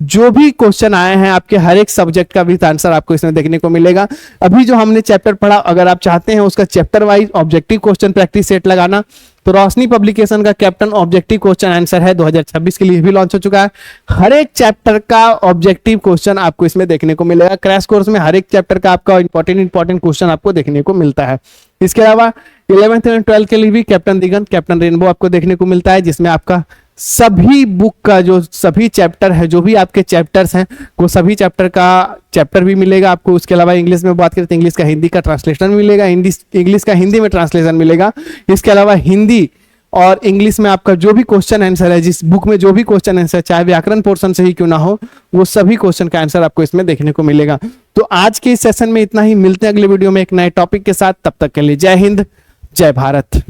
Speaker 1: जो भी क्वेश्चन आए हैं आपके हर एक सब्जेक्ट का विद आंसर आपको इसमें देखने को मिलेगा। अभी जो हमने चैप्टर पढ़ा, अगर आप चाहते हैं उसका chapter wise objective question practice set लगाना तो रोशनी पब्लिकेशन का कैप्टन ऑब्जेक्टिव क्वेश्चन आंसर है 2026 के लिए भी लॉन्च हो चुका है। हर एक चैप्टर का ऑब्जेक्टिव क्वेश्चन आपको इसमें देखने को मिलेगा। क्रैश कोर्स में हर एक चैप्टर का आपका इंपॉर्टेंट क्वेश्चन आपको देखने को मिलता है। इसके अलावा 11th और 12th के लिए भी कैप्टन दिगंत, कैप्टन रेनबो आपको देखने को मिलता है, जिसमें आपका सभी बुक का जो सभी चैप्टर है, जो भी आपके चैप्टर्स हैं वो सभी चैप्टर का चैप्टर भी मिलेगा आपको। उसके अलावा इंग्लिश में बात करें तो इंग्लिश का हिंदी का ट्रांसलेशन मिलेगा, इंग्लिश का हिंदी में ट्रांसलेशन मिलेगा। इसके अलावा हिंदी और इंग्लिश में आपका जो भी क्वेश्चन आंसर है, जिस बुक में जो भी क्वेश्चन आंसर, चाहे व्याकरण पोर्शन से ही क्यों ना हो, वो सभी क्वेश्चन का आंसर आपको इसमें देखने को मिलेगा। तो आज के इस सेशन में इतना ही, मिलते हैं अगले वीडियो में एक नए टॉपिक के साथ। तब तक के लिए जय हिंद, जय भारत।